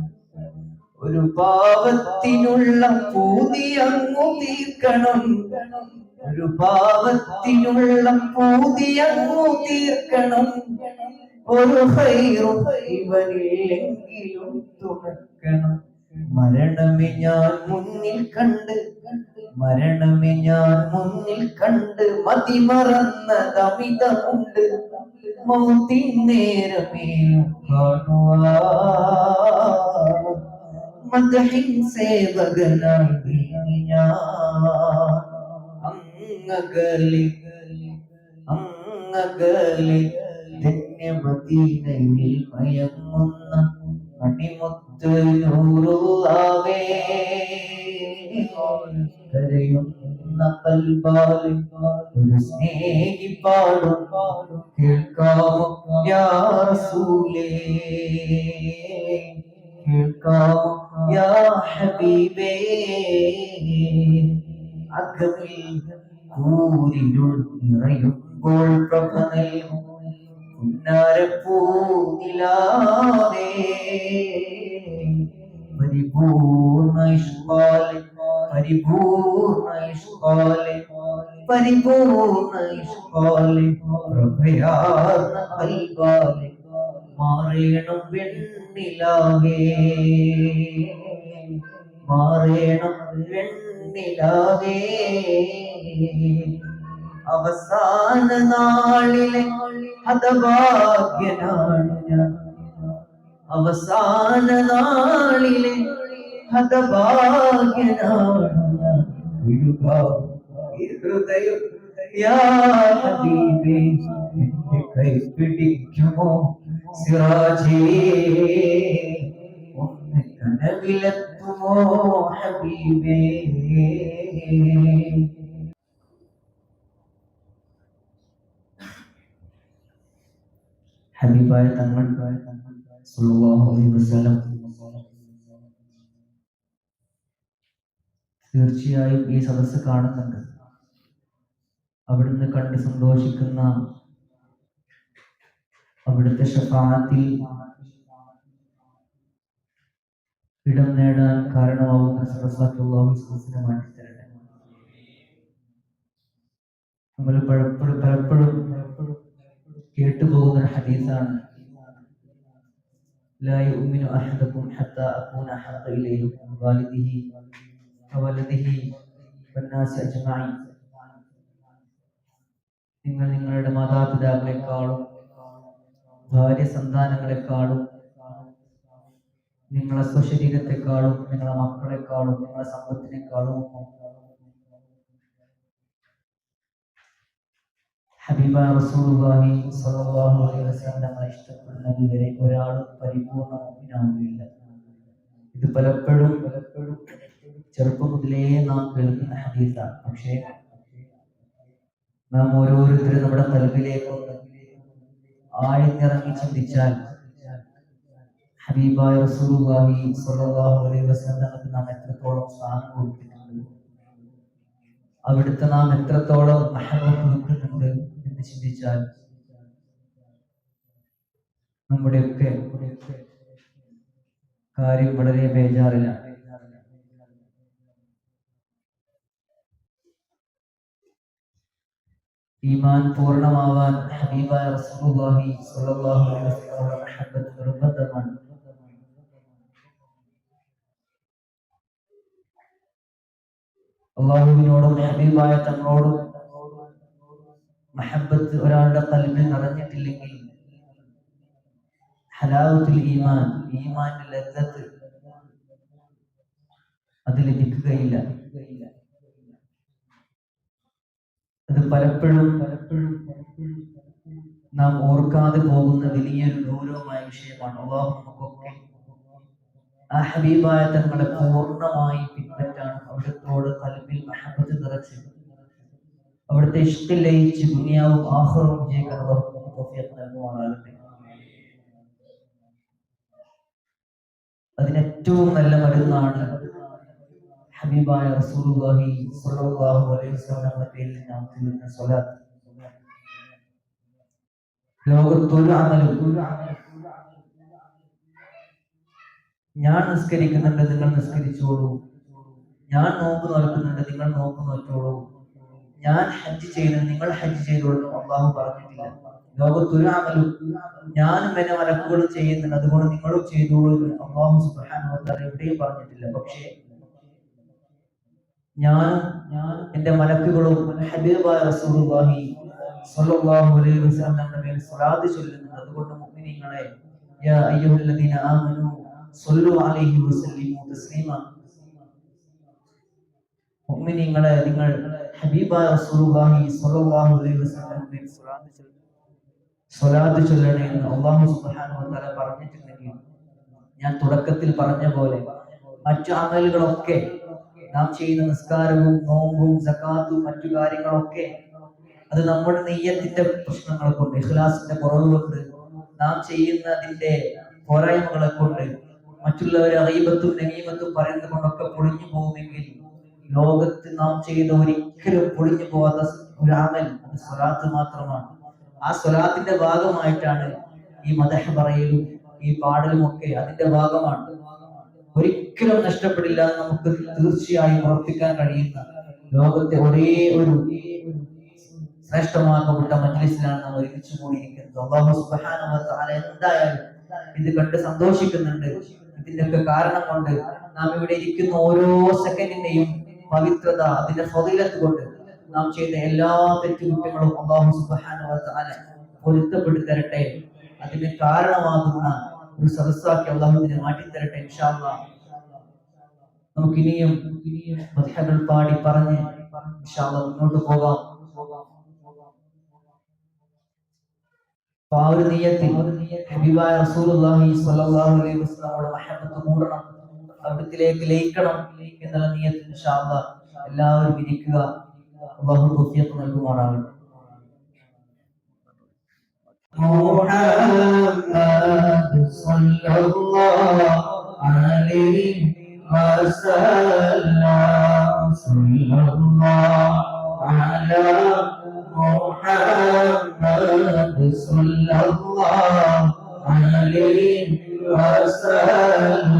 [SPEAKER 1] ഒരു പാവത്തിനുള്ള പൂതി അങ്ങു തീർക്കണം ഒരു പാവത്തിനുള്ള പൂതി അങ്ങു തീർക്കണം. ഒരു ഖൈറും ഇവനില്ലെങ്കിലും തുണക്കണം. മരണമേ ഞാൻ മുന്നിൽ കണ്ട് മരണമേ ഞാൻ മുന്നിൽ കണ്ട് മതിമറന്നത് അമിതമുണ്ട്. മൗത്തിൻ നേരമേലും കാണുവാൻ മദ്ഹിൻ സേവകനായി ഞാൻ അങ്ങകലെ അങ്ങകലെ ധന്യമദീനയിൽ മയങ്ങുന്ന മണിമുത്ത് നൂറുള്ളാവേ. കരയുന്ന കൽബാലിൽ ഒരു സ്നേഹി പാടും കേൾക്കാമോ യാ റസൂലേ കേൾക്കാമോ യാ ഹബീബേ. അകമിൽ കൂരിരുൾ നിറയും വിരിയുമ്പോൾ പ്രഭ നൽകും പുന്നാരപ്പൂനിലാവേ പരിപൂർണ ഇഷ്കാലെ പരിപൂർണ ഇഷ്കാലെ പരിപൂർണ ഇഷ്കാലെ പ്രഭയാർന്ന കൽവാലെ മാറേണം വെണ്ണിലാവേ മാറേണം വെണ്ണിലാവേ അവസാന നാളിലെ ഹതഭാഗ്യനാണ് ഞാൻ അവസാന നാളിലെ ഹതഭാഗ്യനാണ് ഞാൻ വിടുക ഈ ഹൃദയം യാ ഹബീബേ എന്റെ കൈ പിടിക്കുമോ സിറാജേ ഒന്ന് കനവിലെത്തുമോ ഹബീബേ ഹബീബായ തങ്ങൾ സല്ലല്ലാഹു അലൈഹി വസല്ലം തീർച്ചയായും ഈ സദസ്സ് കാണുന്നുണ്ട്. അവിടുന്ന് കണ്ട് സന്തോഷിക്കുന്ന അവിടുത്തെ ശഫാഅത്തിൽ ഇടം നേടാൻ കാരണമാവുന്ന സദസ്സാക്കി അല്ലാഹു സദസ്സിനെ മാറ്റിത്തരട്ടെ. നമ്മൾ പലപ്പോഴും കേട്ടുപോകുന്ന ഒരു ഹദീസാണ് ലാ യുഅ്മിനു അഹദുക്കും ഹത്താ അകൂന അഹബ്ബ ഇലൈഹി മിൻ വാലിദിഹി വവലദിഹി വന്നാസി അജ്മഈൻ. നിങ്ങൾ നിങ്ങളുടെ മാതാപിതാക്കളെക്കാളും ഭാര്യ സന്താനങ്ങളെക്കാളും നിങ്ങളെ സ്വശരീരത്തെക്കാളും നിങ്ങളെ മക്കളെക്കാളും നിങ്ങളെ സമ്പത്തിനേക്കാളും ഹബീബായ റസൂലുള്ളാഹി സ്വല്ലല്ലാഹു അലൈഹി വസല്ലം ഇഷ്ടപ്പെടുന്നത് വരെ ഒരാളും പരിപൂർണ്ണ മുഅ്മിനാവുകയില്ല. ഇത് പലപ്പോഴും ചെറുപ്പം മുതലേ നാം കേൾക്കുന്ന ഹദീസാണ്. പക്ഷേ നാം ഓരോരുത്തരും നമ്മുടെ കൽബിലേക്കൊന്ന് ആഴ്ന്നിറങ്ങി ചിന്തിച്ചാൽ ഹബീബായ റസൂലുള്ളാഹി സ്വല്ലല്ലാഹു അലൈഹി വസല്ലമക്ക് നാം എത്രത്തോളം സ്ഥാനം കൊടുത്തിട്ടുണ്ട്, അവിടുത്തെ നാം എത്രത്തോളം മഹബത്ത് വെക്കുന്നുണ്ട് എന്ന് ചിന്തിച്ചാൽ നമ്മുടെയൊക്കെ കാര്യം വളരെ ബേജാറിലാണ്. ഈമാൻ പൂർണ്ണമാവാൻ ഹബീബായ റസൂലുള്ളാഹി സ്വല്ലല്ലാഹു അലൈഹി വസല്ലമയുടെ മഹബത്ത് നിർബന്ധമാണ്. അല്ലാഹുവിനോടും ഹബീബായ തങ്ങളോടും മഹബത്ത് ഒരാളുടെ ഖൽബിൽ നിറഞ്ഞിട്ടില്ലെങ്കിൽ ഹലാവത്തുൽ ഈമാൻ, ഈമാന്റെ ലദ്ദത്ത് അത് ലഭിക്കുകയില്ല. അത് പലപ്പോഴും നാം ഓർക്കാതെ പോകുന്ന വലിയൊരു ഗൗരവമായ വിഷയമാണ്. അല്ലാഹു നമുക്കൊക്കെ ആ ഹബീബായ തങ്ങളെ പൂർണ്ണമായി പിൻപറ്റാണ്, അവിടത്തോട് ഖൽബിൽ മഹബത്ത് നിറച്ച് അവിടുത്തെ ഇഷ്കിൽ ലയിച്ച് ദുനിയാവും ആഖിറവും വിജയിക്കാൻ അല്ലാഹു നമുക്ക് തൗഫീഖ് നൽകുമാറാകട്ടെ. അതിനേറ്റവും നല്ല മരുന്നാണ് ഹബീബായ റസൂലുള്ളാഹി സ്വല്ലല്ലാഹു അലൈഹി വസല്ലമയുടെ പേരിൽ നാം ചൊല്ലുന്ന സ്വലാത്ത്. ലോകത്തൊരു അമലും ഞാൻ നിസ്കരിക്കുന്നുണ്ട് നിങ്ങൾ നിസ്കരിച്ചോളൂ, ഞാൻ നോമ്പ് നോക്കുന്നുണ്ട് നിങ്ങൾ നോമ്പ് നോറ്റോളൂ, ഞാൻ ഹജ്ജ് ചെയ്യുന്നുണ്ട് നിങ്ങൾ ഹജ്ജ് ചെയ്തോളൂ അല്ലാഹു പറഞ്ഞിട്ടില്ല. ലോകത്തൊരു അമലും ഞാനും എന്റെ മലക്കുകളും ചെയ്യുന്നുണ്ട് അതുകൊണ്ട് നിങ്ങളും ചെയ്തോളൂ എന്ന് അല്ലാഹു സുബ്ഹാനഹു വ തആല എവിടെയും പറഞ്ഞിട്ടില്ല. പക്ഷേ ഞാനും എന്റെ മലക്കുകളും ഹബീബായ റസൂലുള്ളാഹി സ്വല്ലല്ലാഹു അലൈഹി വസല്ലമയുടെ മേൽ സ്വലാത്ത് ചൊല്ലുന്നുണ്ട്. അതുകൊണ്ട് മുഅ്മിനീങ്ങളെ, യാ അയ്യുഹല്ലദീന ആമനൂ സ്വല്ലു അലൈഹി വസല്ലിമു തസ്ലീമ, മുഅ്മിനീങ്ങളെ നിങ്ങൾ ഹബീബായ റസൂലുള്ളാഹി സ്വല്ലല്ലാഹു അലൈഹി വസല്ലമയുടെ മേൽ സ്വലാത്ത് ചൊല്ലണേ എന്ന് അല്ലാഹു സുബ്ഹാനഹു വ തആല പറഞ്ഞിട്ടുണ്ടെങ്കിൽ, ഞാൻ തുടക്കത്തിൽ പറഞ്ഞ പോലെ മറ്റു അമലുകളൊക്കെ നാം ചെയ്യുന്ന നിസ്കാരവും നോമ്പും സകാത്തും മറ്റു കാര്യങ്ങളൊക്കെ അത് നമ്മുടെ നെയ്യത്തിന്റെ പ്രശ്നങ്ങളെ കൊണ്ട്, ഇഖ്ലാസിന്റെ കുറവ് കൊണ്ട്, നാം ചെയ്യുന്നതിന്റെ പോരായ്മകളെ കൊണ്ട്, മറ്റുള്ളവരെ ഗീബത്തും നമീമത്തും പറയുന്നത് കൊണ്ടൊക്കെ പൊളിഞ്ഞു പോകുമെങ്കിൽ ലോകത്ത് നാം ചെയ്ത ഒരിക്കലും പൊളിഞ്ഞു പോകാത്ത ഒരു അമൽ അത് സ്വലാത്ത് മാത്രമാണ്. ആ സ്വലാത്തിന്റെ ഭാഗമായിട്ടാണ് ഈ മദഹ് പറയലും ഈ പാടലും ഒക്കെ അതിന്റെ ഭാഗമാണ്. ഒരിക്കലും നഷ്ടപ്പെടില്ല എന്ന് നമുക്ക് തീർച്ചയായും ഉറപ്പിക്കാൻ കഴിയുന്ന ലോകത്തെ ഒരേ ഒരു ശ്രേഷ്ഠമാക്കപ്പെട്ട മജ്ലിസിലാണ് നാം ഒരുമിച്ച് കൂടിയിരിക്കുന്നത്. അല്ലാഹു സുബ്ഹാനഹു വ തആല എന്തായാലും ഇത് കണ്ട് സന്തോഷിക്കുന്നുണ്ട്. ഇതിന്റെയൊക്കെ കാരണം കൊണ്ട് നാം ഇവിടെ ഇരിക്കുന്ന ഓരോ സെക്കൻഡിന്റെയും പവിത്രത, അതിന്റെ ഫളീലത്ത് കൊണ്ട് നാം ചെയ്ത എല്ലാ തെറ്റുകുറ്റങ്ങളും അല്ലാഹു സുബ്ഹാനഹു വ തആല പൊരുത്തപ്പെടുത്തി തരട്ടെ. അതിന് കാരണമാകുന്ന ഒരു സദസ്സാക്കി അല്ലാഹു ഇതിനെ മാറ്റിത്തരട്ടെ ഇൻഷാ അല്ലാഹ്. നമുക്ക് ഇനിയും മദ്ഹകൾ പാടി പറഞ്ഞ് ഇൻഷാ അല്ലാഹ് മുന്നോട്ട് പോകാം. ആ ഒരു നിയ്യത്തിൽ ഹബീബായ റസൂലുള്ളാഹി സ്വല്ലല്ലാഹു അലൈഹി വസല്ലമയുടെ മഹബ്ബത്ത് കൂടണം, അവിടത്തിലേക്ക് ലയിക്കണം എന്നുള്ള നിയ്യത്തിൽ ഇൻഷാ അല്ലാഹ് എല്ലാവരും ഇരിക്കുക. അല്ലാഹു തൗഫീഖ് നൽകുമാറാകട്ടെ. മുഹമ്മദ് സ്വല്ലല്ലാഹു അലൈഹി വസല്ലം സ്വല്ലല്ലാഹു അലാ മുഹമ്മദ് സ്വല്ലല്ലാഹു അലൈഹി വസല്ലം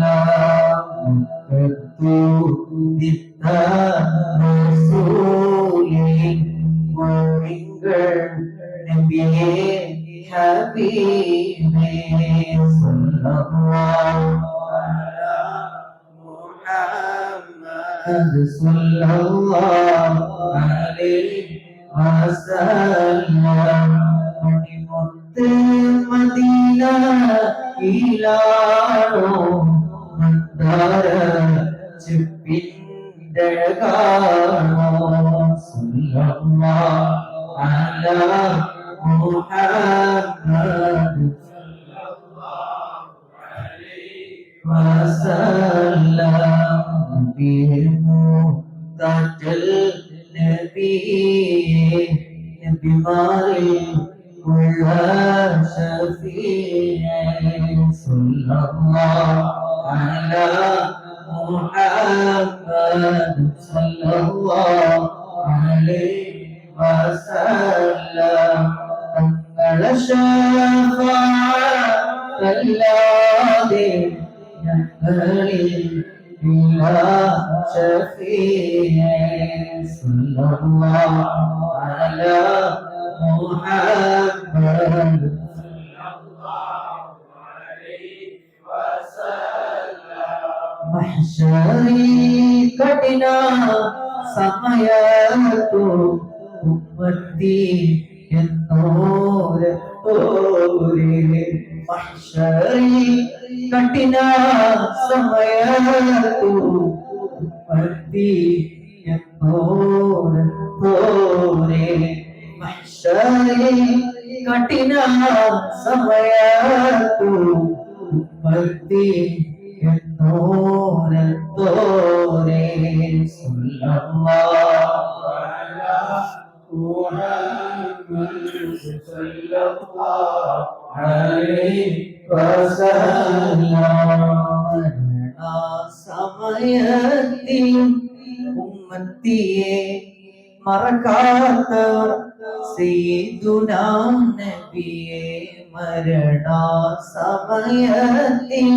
[SPEAKER 1] റസൂലി മുഅ്മിൻകൾ നബിയേ ഹബീബേ സ്വല്ലല്ലാഹു അലാ മുഹമ്മദ് സ്വല്ലല്ലാഹു അലൈഹി വസല്ലം മുത്ത് മദീന ഇലാണോ മന്ദാര ചിപ്പിൻ്റഴകാണോ സ്വല്ലല്ലാഹു അലാ മുഹമ്മദ് വസല്ലം താറ്റൽ നബിയെ നബിമാരിൽ ഉള്ള ഷഫീഅ സ്വല്ലല്ലാഹു അലാ മുഹമ്മദ് സ്വല്ലല്ലാഹു അലൈഹി വസല്ലം തങ്ങളെ ശഫാഅത്തല്ലാതെ ഞങ്ങളിൽ ഇല്ല ഷഫീഅ സ്വല്ലല്ലാഹു അലാ മുഹമ്മദ് സ്വല്ലല്ലാഹു അലൈഹി വസല്ലം മഹ്ശറിൽ കഠിന സമയത്തു ഉമ്മത്തി എന്നോരത്തോരെ മഹ്ശറിൽ കഠിന സമയത്തു ഉമ്മത്തി എന്നോരത്തോരെ മഹ്ശറിൽ കഠിന സമയത്തു ഉമ്മത്തി എന്നോരത്തോരെ സ്വല്ലല്ലാഹു അലാ മുഹമ്മദ് സ്വല്ലല്ലാഹു അലൈഹി വസല്ലം ആ സമയത്തിൽ ഉമ്മത്തിയെ മറക്കാത്ത സയ്യിദുനാ നബിയെ മരണ സമയത്തിൽ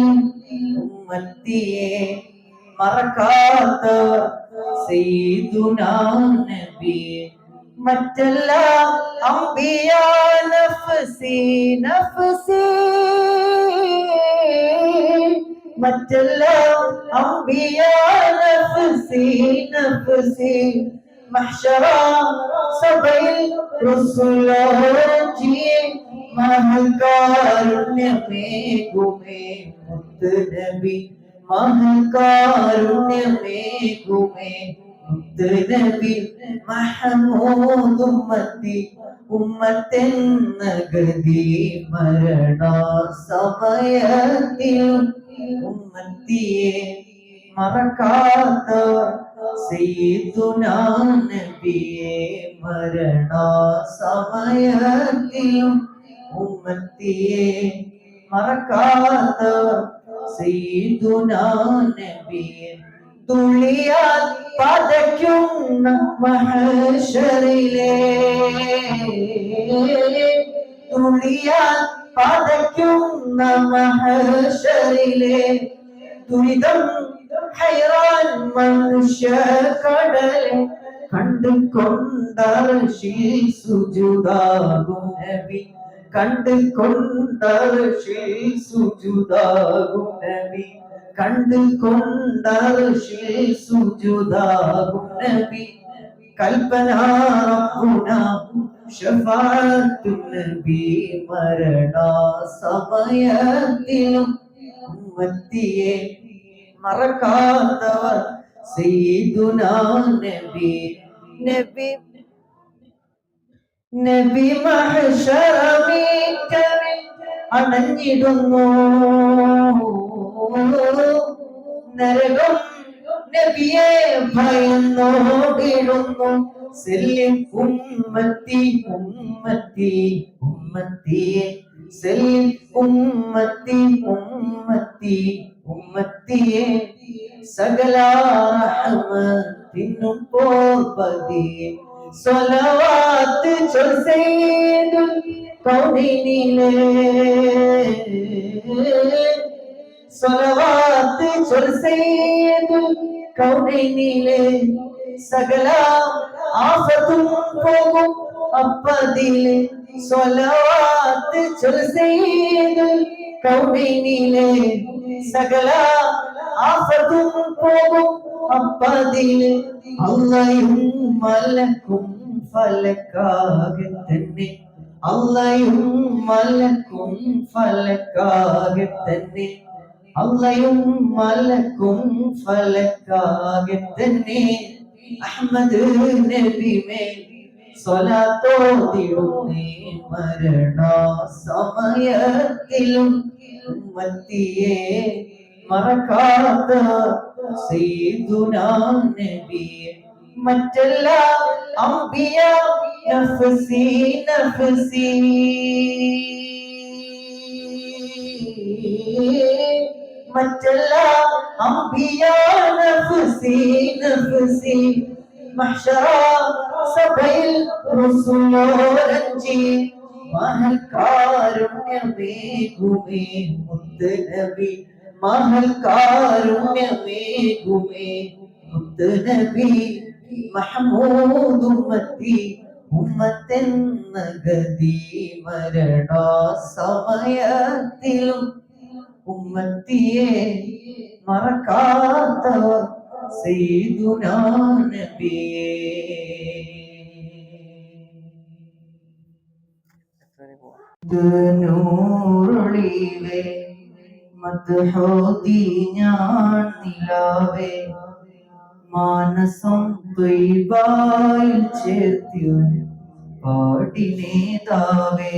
[SPEAKER 1] ഉമ്മത്തിയെ മറക്കാത്ത സയ്യിദുനാ നബിയെ മറ്റെല്ലാ അംബിയാ നഫ്സി നഫ്സി മറ്റെല്ലാ അംബിയാ നഫ്സി നഫ്സി മഹ്ശറ സബയിൽ റസൂലുള്ളാഹി മഹൽകാരുണ്യമേകുമേ മുത്ത് നബി മഹൽകാരുണ്യമേകുമേ മുത്ത് നബി മഹമൂദ് ഉമ്മത്തി ഉമ്മത്തെന്ന ഗതി മരണ സമയത്തിൽ ഉമ്മത്തിയെ മറക്കാത്ത സയ്യിദുനാ നബിയെ മരണ സമയത്തിൽ ഉമ്മത്തിയെ മറക്കാത്ത സയ്യിദുനാ നബിയെ തുള്ളിയാൽ പതയ്ക്കുന്ന മഹശറിലെ തുള്ളിയാൽ പതയ്ക്കുന്ന മഹശറിലെ ദുരിതം ഹൈറാൻ മനുഷ്യ കടലെ കണ്ടുകൊണ്ടർശി സുജുദാകും നബി കണ്ടുകൊണ്ടർശി സുജുദാകും നബി കണ്ടുകൊണ്ടർശി സുജുദാകും നബി കൽപ്പന റബ്ബുന ശഫാഅത്തുൻ നബി മരണ സമയത്തിലും ഉമ്മത്തിയെ മറക്കാത്തവർ സയ്യിദുനാ നബി നബി നബി മഹ്ശറമീറ്ററിൽ അണഞ്ഞിടുന്നു നരകം നബിയെ ഭയന്നോടിടുന്നു സല്ലിം ഉമ്മത്തി ഉമ്മത്തി ഉമ്മത്തിയെ സല്ലിം ഉമ്മത്തി ഉമ്മത്തി ഉമ്മത്തിയെ സകല റഹ്മത്തിനും പോർപതിയെ സ്വലവാത്ത് ചൊൽ സയ്യിദുൽ കൗനിനിലെ സ്വലവാത്ത് ചൊൽ സയ്യിദുൽ കൗനിനിലെ സകല ആഫത്തും പോകും അപ്പതിലെ സ്വലവാത്ത് ചൊൽ സയ്യിദുൽ കൗനിനിലെ സകല ആഫത്തും പോകും അപ്പതിലെ അള്ളയും മലക്കും ഫലക്കാകെ തന്നെ അള്ളയും മലക്കും ഫലക്കാകെ തന്നെ അള്ളയും മലക്കും ഫലക്കാകെ തന്നെ അഹ്മദ് നബി മേൽ സ്വലാത്തോതിടുന്നേ മരണ സമയത്തിലും ഉമ്മത്തിയെ മറക്കാത്ത സയ്യിദുനാ നബിയെ മറ്റെല്ലാ അംബിയ നഫ്സി നഫ്സി മറ്റെല്ലാ അംബിയ നഫ്സി നഫ്സി മഹ്ശറ സഭയിൽ റസൂലഞ്ചി മഹൽ കാരുണ്യമേകുമേ മുത്ത് നബി മഹൽ കാരുണ്യമേകുമേ മുത്ത് നബി മഹമൂദ് ഉമ്മത്തി ഉമ്മത്തെന്ന ഗതി മരണ സമയത്തിലും ഉമ്മത്തിയെ മറക്കാത്തവർ സയ്യിദുനാ നബിയേ നൂറൊളിവേ മദ്ഹോദി ഞാൻ നിലാവേ മാനസം ത്വയ്ബായിൽ ചേർത്തിയോ പാടിനേതാവേ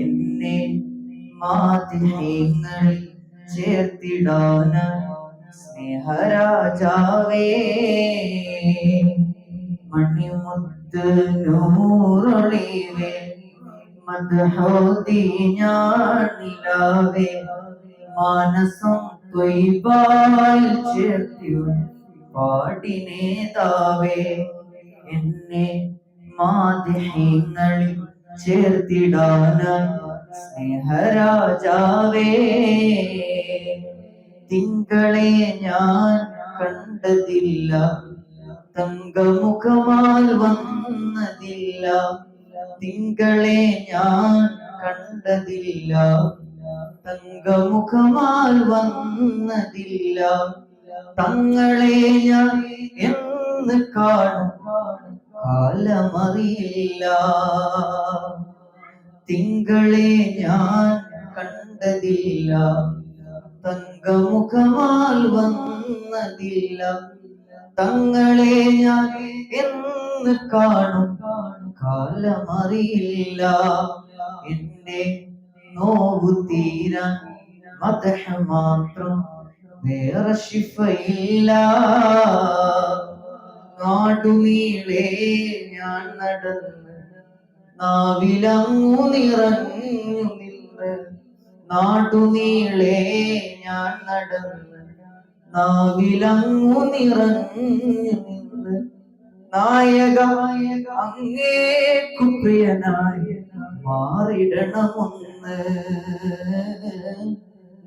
[SPEAKER 1] എന്നെ മാതിഹ്യങ്ങളിൽ ചേർത്തിടാന സ്നേഹരാജാവേ മണിമുത്ത് നൂറൊളിവേ മദ്ഹോദി ഞാൻ നിലാവേ മാനസം ത്വയ്ബായിൽ ചേർത്തിയോ പാടിനേതാവേ എന്നെ മാതിഹ്യങ്ങളിൽ ചേർത്തിടാനായി സ്നേഹരാജാവേ തിങ്കളെ ഞാൻ കണ്ടതില്ല തങ്കമുഖമാൽ വന്നതില്ല തിങ്കളെ ഞാൻ കണ്ടതില്ല തങ്കമുഖമാൽ വന്നതില്ല തങ്ങളെ ഞാൻ എന്ന് കാണും കാലമറിയില്ല തിങ്കളെ ഞാൻ കണ്ടതില്ല തങ്കമുഖമാൽ വന്നതില്ല തങ്ങളെ ഞാൻ എന്ന് കാണും കാലമറിയില്ല എന്റെ നോവു തീരാൻ മദഹ മാത്രം വേറെ ശിഫയില്ല നാടുനീളെ ഞാൻ നടന്ന് നാവിലങ്ങു നിറഞ്ഞു നിന്ന് നാടുനീളെ ഞാൻ നടന്ന് നാവിലങ്ങു നിറഞ്ഞു നിന്ന് നായക അങ്ങേക്കു പ്രിയനായി മാറിടണമൊന്ന്.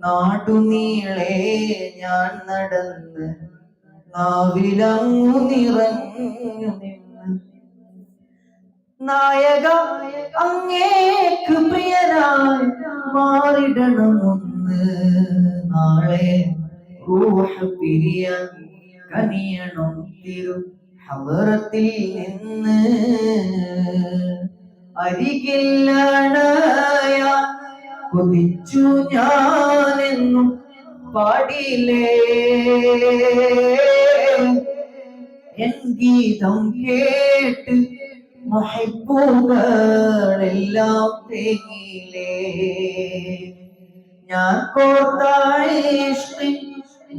[SPEAKER 1] നാടുനീളെ ഞാൻ നടന്ന് നാവിലങ്ങു നിറഞ്ഞു നിന്ന് നായക അങ്ങേക്ക് പ്രിയനായി മാറിടണമൊന്ന്. നാളെ റൂഹ പിരിയാൻ കനിയണം തിരു ഹളറത്തിൽ നിന്ന്. അരികില്ലണയാൻ കൊതിച്ചു ഞാനെന്നും പാടിലേ എൻ ഗീതം കേട്ട് മുഹിബ്ബുകളെല്ലാം തേങ്ങിലേ. ഞാൻ കോർത്ത ഇഷ്കിൻ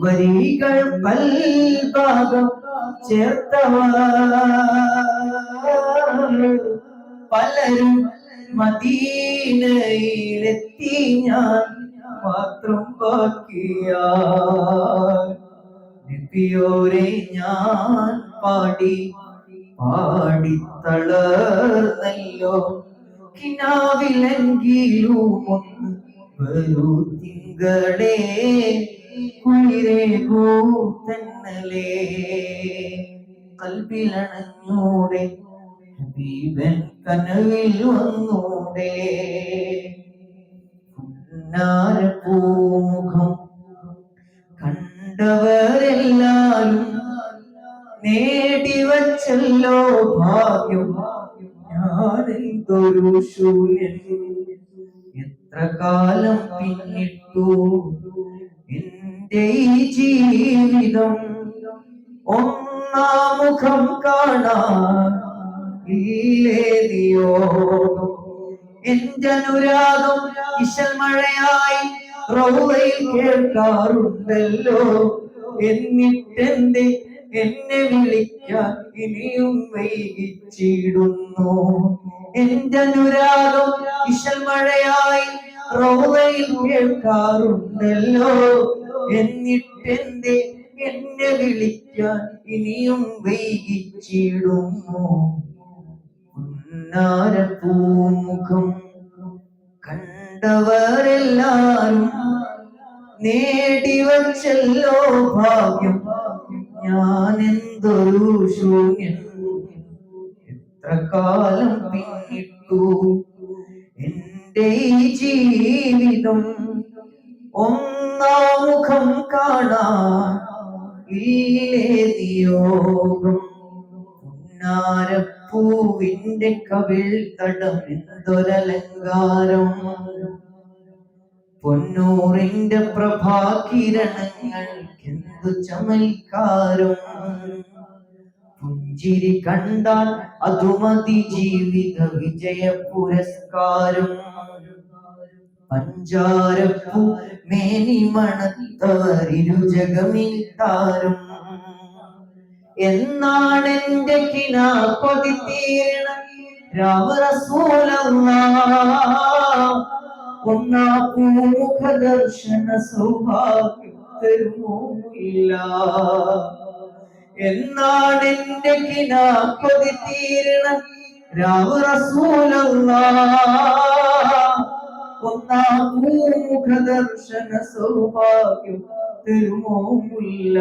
[SPEAKER 1] വരികൾ പൽഭാഗം ചേർത്തവർ പലരും മദീനയിലെത്തി ഞാൻ മാത്രം ബാക്കിയായി. നബിയോരെ ഞാൻ പാടി പാടി തളർന്നല്ലോ. കിനാവിലെങ്കിലുമൊന്ന് വരൂ തിങ്കളേ കുളിരേ കൂത്തന്നലേ. കൽബിലണഞ്ഞൂടെ ഹബീബൻ കനവിൽ വന്നൂടെ. പൂമുഖം കണ്ടവരെല്ലാരും നേടിവച്ചല്ലോ ഭാഗ്യം. ഞാനെന്തൊരു ശൂന്യൻ എത്ര കാലം പിന്നിട്ടു എന്റെ ഈ ജീവിതം. ഒന്നാമുഖം കാണാൻ ഇല്ലേ നിയോഗം. എന്റെ അനുരാഗം ഇശൽ മഴയായി റൗളയിൽ കേൾക്കാറുണ്ടല്ലോ. എന്നിട്ടെന്തേ എന്നെ വിളിക്കാൻ ഇനിയും വൈകിച്ചിടുന്നു. എന്റെ അനുരാഗം ഇശൽ മഴയായി റൗളയിൽ കേൾക്കാറുണ്ടല്ലോ. എന്നിട്ടെന്തേ എന്നെ വിളിക്കാൻ ഇനിയും വൈകിച്ചിടുന്നു. പൂമുഖം കണ്ടവരെല്ലാരും നേടിവച്ചല്ലോ ഭാഗ്യം. ഞാനെന്തൊരു ശൂന്യൻ എത്ര കാലം പിന്നിട്ടു എന്റെ ഈ ജീവിതം. ഒന്നാമുഖം കാണാൻ ഇല്ലേ നിയോഗം. പൂവിന്റെ കവിൾ തടം എന്തൊരലങ്കാരം. പൊന്നൂറിന്റെ പ്രഭാകിരണങ്ങൾക്കെന്തു ചമൽക്കാരം. പുഞ്ചിരി കണ്ടാൽ അതുമതി ജീവിത വിജയ പുരസ്കാരം. പഞ്ചാരപ്പൂ മേനി മണത്തവരിരുജഗമിൽ താരം. എന്നാണെന്റെ കിനാ കൊതി തീരണ രാമ റസൂലല്ലാഹ്. ഒന്നാ പൂമുഖ ദർശന സൗഭാഗ്യം തരുമോ ഇല്ല. എന്നാണെന്റെ കിനാ കൊതി തീരണ രാമ റസൂലല്ലാഹ്. ഒന്നാ പൂമുഖ ദർശന സൗഭാഗ്യം തരുമോ ഇല്ല.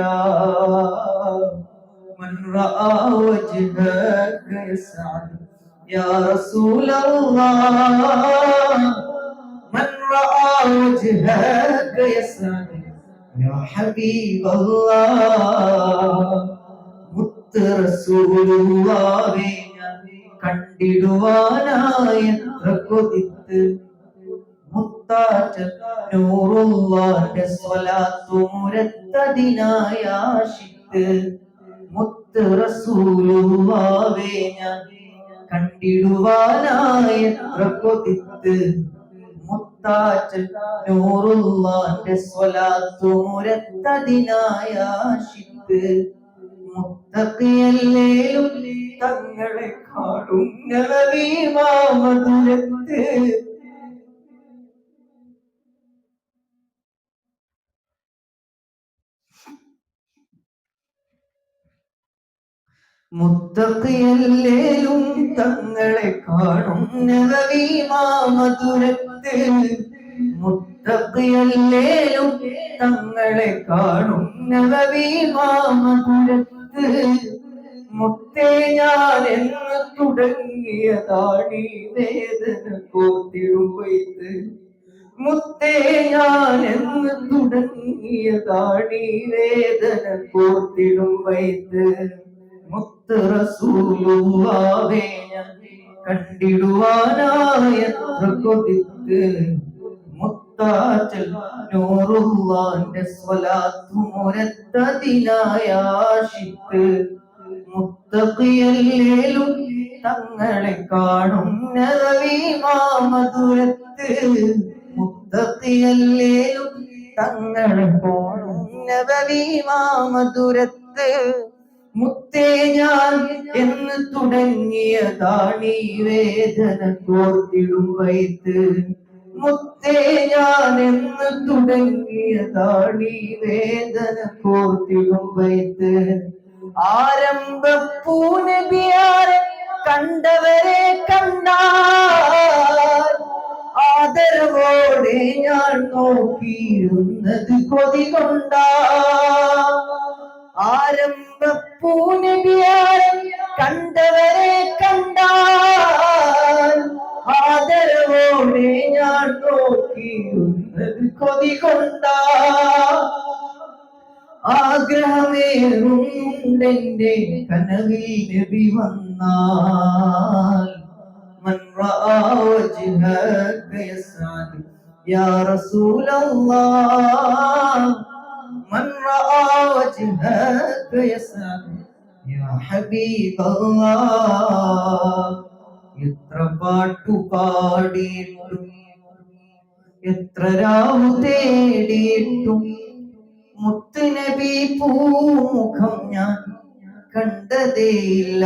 [SPEAKER 1] من رأى وجهك يسعد يا رسول الله. من رأى وجهك يسعد يا حبيب الله. മുത്ത് റസൂലുള്ളാഹേ കണ്ടിടുവാനായി എത്ര കൊതിത്ത്. മുത്താറ്റ നൂറുള്ളാഹിന്റെ സ്വലാത്തു മുരത്തതിനായി ആശിത്ത്. മുത്ത് റസൂലുള്ളാഹേ ഞാൻ കണ്ടിടുവാനായി എത്ര കൊതിത്ത്. മുത്താറ്റ നൂറുള്ളാഹിന്റെ സ്വലാത്തു മുരത്തതിനായി ആശിത്ത്. മുത്തഖിയല്ലേലും തങ്ങളെ കാണും നബിമാമദുരത്ത്. മുത്തഖിയല്ലേലും തങ്ങളെ കാണും നബവി മാമധുരത്ത്. മുത്തഖിയല്ലേലും തങ്ങളെ കാണും നബവി മാമധുരത്ത്. മുത്തേ ഞാൻ എന്ന് തുടങ്ങിയതാണീ വേദന കോർത്തിടും വൈത്ത്. മുത്തേ ഞാൻ എന്ന് തുടങ്ങിയതാണീ വേദന കോർത്തിടും വൈത്ത്. മുത്ത് റസൂലുള്ളാഹേ ഞാൻ കണ്ടിടുവാനായെത്ര കൊതിത്ത്. മുത്താറ്റൽ നൂറുള്ളാന്റെ സ്വലാത്തു മുരത്തതിനായ ആശിത്ത്. മുത്തഖിയല്ലേലും തങ്ങളെ കാണും നബവി മാമധുരത്ത്. മുത്തഖിയല്ലേലും തങ്ങളെ കാണും നബവി മാമധുരത്ത്. മുത്തേ ഞാൻ എന്ന് തുടങ്ങിയതാണീ വേദന കോർത്തിടും വൈത്ത്. മുത്തേ ഞാൻ എന്ന് തുടങ്ങിയതാണീ വേദന കോർത്തിടും വൈത്ത്. ആരംഭപ്പൂനബിയാരെ കണ്ടവരെ കണ്ടാൽ ആദരവോടെ ഞാൻ നോക്കിയിരുന്നത് കൊതി കൊണ്ടാ. ആരംഭപ്പൂനബിയാരെ കണ്ടവരെ കണ്ടാൽ ആദരവോടെ ഞാൻ നോക്കിയിരുന്നത് കൊതി കൊണ്ടാ. ആഗ്രഹമേറുണ്ടെന്റെ കനവിൽ നബി വന്നാൽ. മൻ റആ വജ്ഹക യസ്അദ് യാ റസൂലല്ലാഹ്. മൻ റആ വജ്ഹക യസ്അദ് യാ ഹബീബല്ലാഹ്. എത്ര പാട്ടു പാടിയിട്ടും എത്ര രാവു തേടിയിട്ടും മുത്തുനബി പൂമുഖം ഞാൻ കണ്ടതേയില്ല.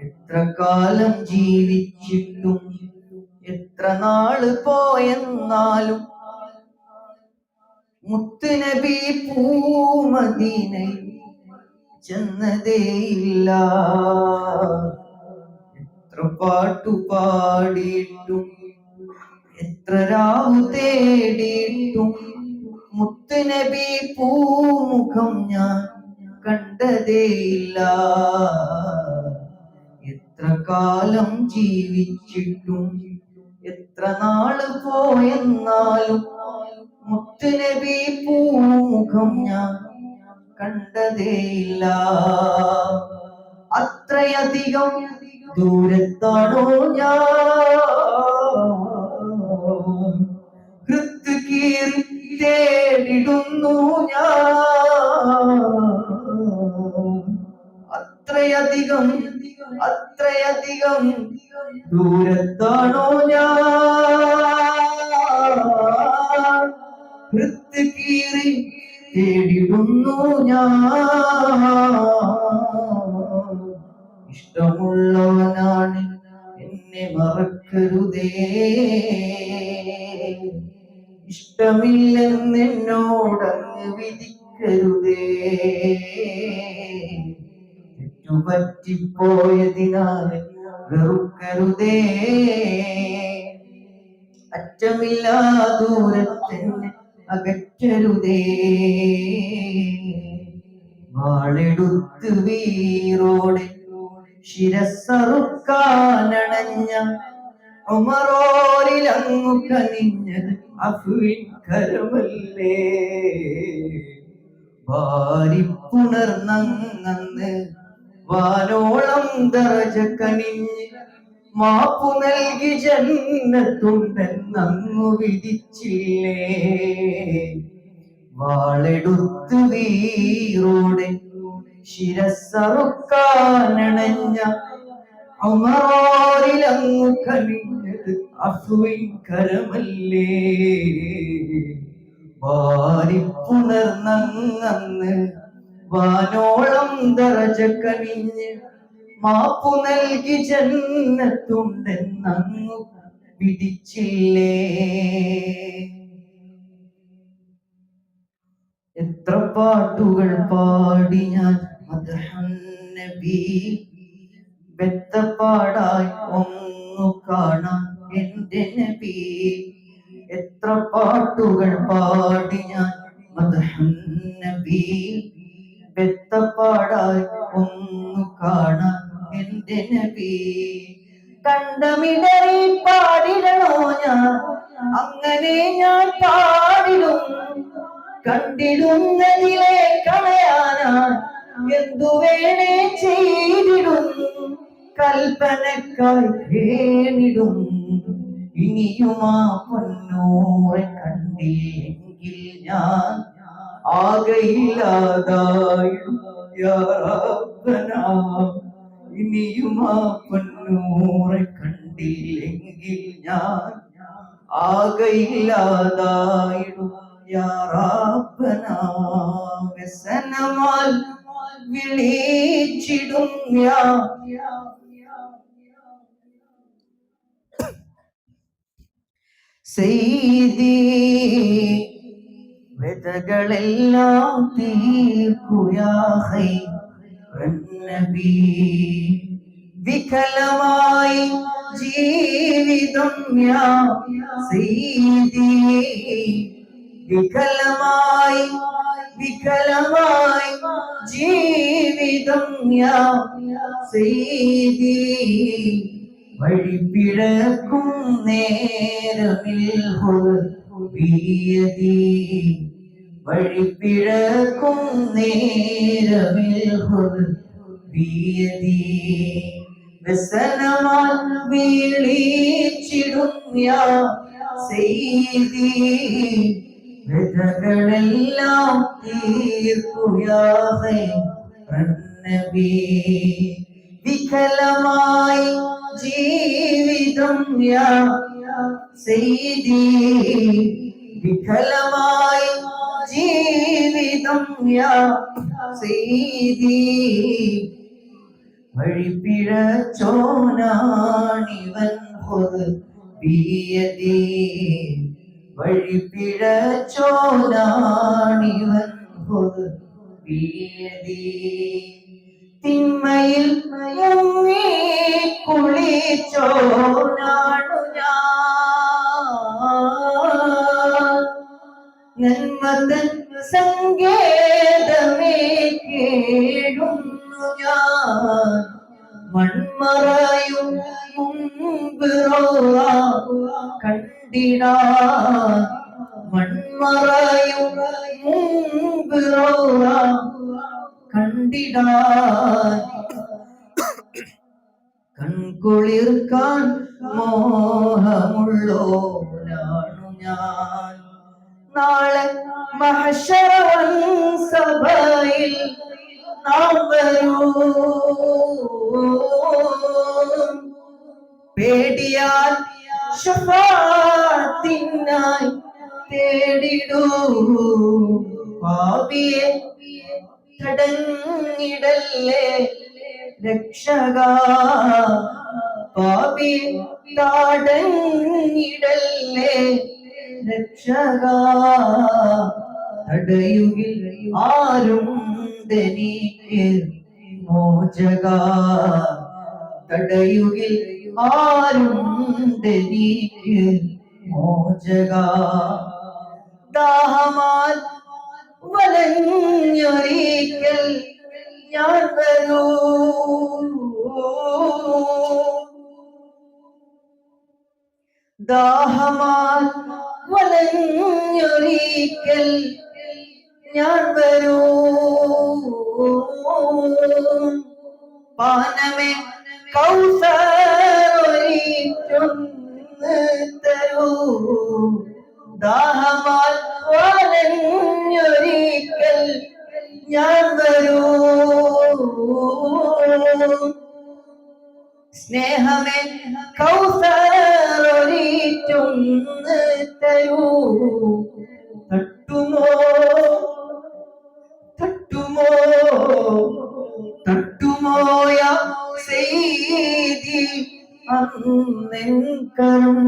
[SPEAKER 1] എത്ര കാലം ജീവിച്ചിട്ടും എത്ര നാള് പോയെന്നാലും മുത്തുനബി പൂമദീനയിൽ ചെന്നതേയില്ല. എത്ര പാട്ടു പാടിയിട്ടും എത്ര രാവു തേടിയിട്ടും മുത്തുനബി പൂമുഖം ഞാൻ കണ്ടതേയില്ല. എത്ര കാലം ജീവിച്ചിട്ടും എത്ര നാള് പോയെന്നാലും മുത്തുനബി പൂമുഖം ഞാൻ കണ്ടതേയില്ല. അത്രയധികം ദൂരത്താണോ ഞാൻ ഹൃത്ത് കീറി തേടിടുന്നു ഞാൻ. അത്രയധികം ദൂരത്താണോ ഞാൻ ഹൃത്ത് കീറി തേടിടുന്നു ഞാൻ. ഇഷ്ടമുള്ളവനാണ് എന്നെ മറക്കരുതേ. ഇഷ്ടമില്ലെന്നോടങ്ങ് വിധിക്കരുതേ. തെറ്റുപറ്റിപ്പോയതിനാൽ വെറുക്കരുതേ. അറ്റമില്ലാ ദൂരത്തെന്നെ അകറ്റരുതേ. വാളെടുത്ത് വീറോടെ ശിരസ്സറുക്കാനണഞ്ഞ ഉമറോരിലങ്ങു കനിഞ്ഞത് അഫ്വിൻ കരമല്ലേ. വാരിപ്പുണർന്നങ്ങന്ന് വാനോളം ദറജ കനിഞ്ഞ് മാപ്പു നൽകി ജന്നത്തുണ്ടെന്നങ്ങു വിധിച്ചില്ലേ. വാളെടുത്ത് വീറോടെ ശിരസ്സറുക്കാനണഞ്ഞ ഉമറോരിലങ്ങു കനിഞ്ഞത് അഫ്വിൻ കരമല്ലേ. വാരിപ്പുണർന്നങ്ങന്ന് വാനോളം ദറജ കനിഞ്ഞ് മാപ്പു നൽകി ജന്നത്തുണ്ടെന്നങ്ങു വിധിച്ചില്ലേ. എത്ര പാട്ടുകൾ പാടി ഞാൻ മദ്ഹൻ നബി ബെത്തപ്പാടായി ഒന്നു കാണാൻ എന്റെ നബി. എത്ര പാട്ടുകൾ പാടി ഞാൻ മദ്ഹൻ നബി ബെത്തപ്പാടായി ഒന്നു കാണാൻ എന്റെ നബി. കണ്ടമിടറി പാടിടണോ ഞാൻ, അങ്ങനെ ഞാൻ പാടിടും. കണ്ടിടുന്നതിലെ കളയാനാൻ എന്തു വേണേ ചെയ്തിടും. കൽപ്പനക്കായി കേണിടും. ഇനിയുമാ പൊന്നൂറെ കണ്ടില്ലെങ്കിൽ ഞാൻ ആകയില്ലാതായിടും യാ റബ്ബനാ. ഇനിയുമാ പൊന്നൂറെ കണ്ടില്ലെങ്കിൽ ഞാൻ ആകയില്ലാതായിടും യാ റബ്ബനാ. വ്യസനമാൽ വിളിച്ചിടും യാ സയ്യിദി. വ്യതകളെല്ലാം തീർക്കുയാ ഖൈറൻ നബി. വികലമായി ജീവിതം യാ സയ്യിദി. വികലമായി ജീവിതം യാ സയ്യിദി. വഴിപിഴക്കും നേരമിൽ ഹുബിയദി. വഴിപിഴക്കും നേരമിൽ ഹുബിയദി. വ്യസനമാൽ വിളിച്ചിടും യാ സയ്യിദി. വ്യതകളെല്ലാം തീർക്കുയാ ഖൈറൻ നബി. വികലമായി ജീവിതം യാ സയ്യിദി. വികലമായി ജീവിതം യാ സയ്യിദി. വഴിപിഴച്ചോനാണിവൻ ബിയദി. വഴിപിഴച്ചോനാണിവൻ ബിയദി. തിന്മയിൽ മുങ്ങി കുളിച്ചോനാണു ഞാൻ. നന്മതൻ സങ്കേതമേ കേടുന്നു ഞാൻ. മൺമറയും മുമ്പ് കണ്ടിടാൻ. മൺമറയും മുമ്പ് കണ്ടിടാൻ. കൺകുളിർക്കാൻ മോഹമുള്ളോനാണു ഞാൻ. നാളെ മഹ്ശറവൻ സഭയിൽ നാം വരും. പേടിയാൽ ശഫാഅത്തിനായി തേടിടൂ. പാപിയെ തടഞ്ഞിടല്ലേ രക്ഷകാ. പാപിയെ തടഞ്ഞിടല്ലേ രക്ഷകാ. തടയുകിൽ ആരും തനിക്ക് മോചകാ. തടയുകിൽ ആരും തനിക്ക് മോചകാ. ദാഹമാൽ വലഞ്ഞൊരിക്കൽ ഞാൻ വരൂ. ദാഹമാൽ വലഞ്ഞൊരിക്കൽ ഞാൻ വരൂ. പാനമേ കൗസറൊരിറ്റൊന്ന് തരൂ. ദാഹമാൽ വലഞ്ഞൊരിക്കൽ ഞാൻ വരൂ. സ്നേഹമേ കൗസറൊരിറ്റൊന്ന് തരൂ. തട്ടുമോ തട്ടുമോ തട്ടുമോയ സയ്യിദി അന്നെൻ കരം.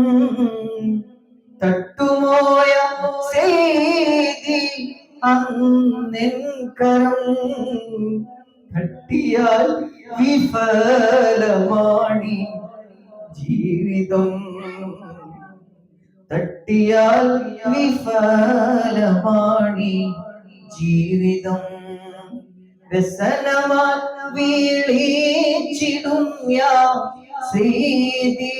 [SPEAKER 1] തട്ടുമോയ സയ്യിദി അന്നെൻ കരം. തട്ടിയാൽ വിഫലമാണി ജീവിതം, തട്ടിയാൽ വിഫലമാണി ജീവിതം. വ്യസനമാൽ വീളിച്ചിടും യാ സീതി,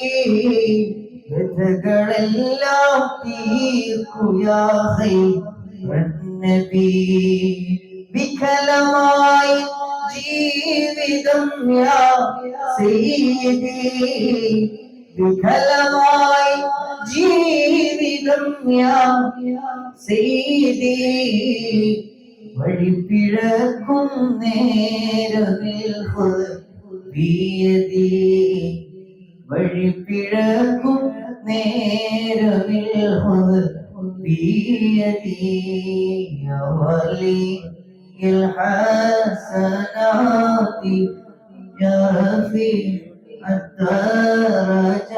[SPEAKER 1] വ്യഥകളെല്ലാം തീർക്കുയാ നബി. വികലമായി ജീവിതം യാ സയ്യിദി, വികലമായി ജീവിതം യാ സയ്യിദി. വഴിപിഴക്കും നേരമിൽ ബിയദി, വഴിപിഴക്കും നേരമിൽ بيدي يا ولي الحسنات يا رفيع الدرجات.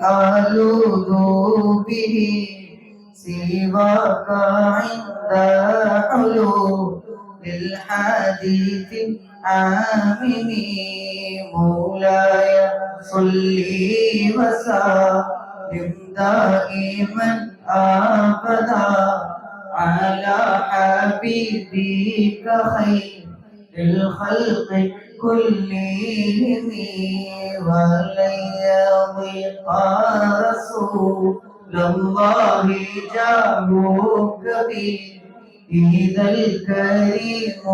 [SPEAKER 1] ألوذ به سواك عند حلول الحديث الآمن. مولاي صلي وسلم دائما أبدا على حبيبك خير الخلق كلهم. ولن يضيق رسول الله جاهك به إذا الكريم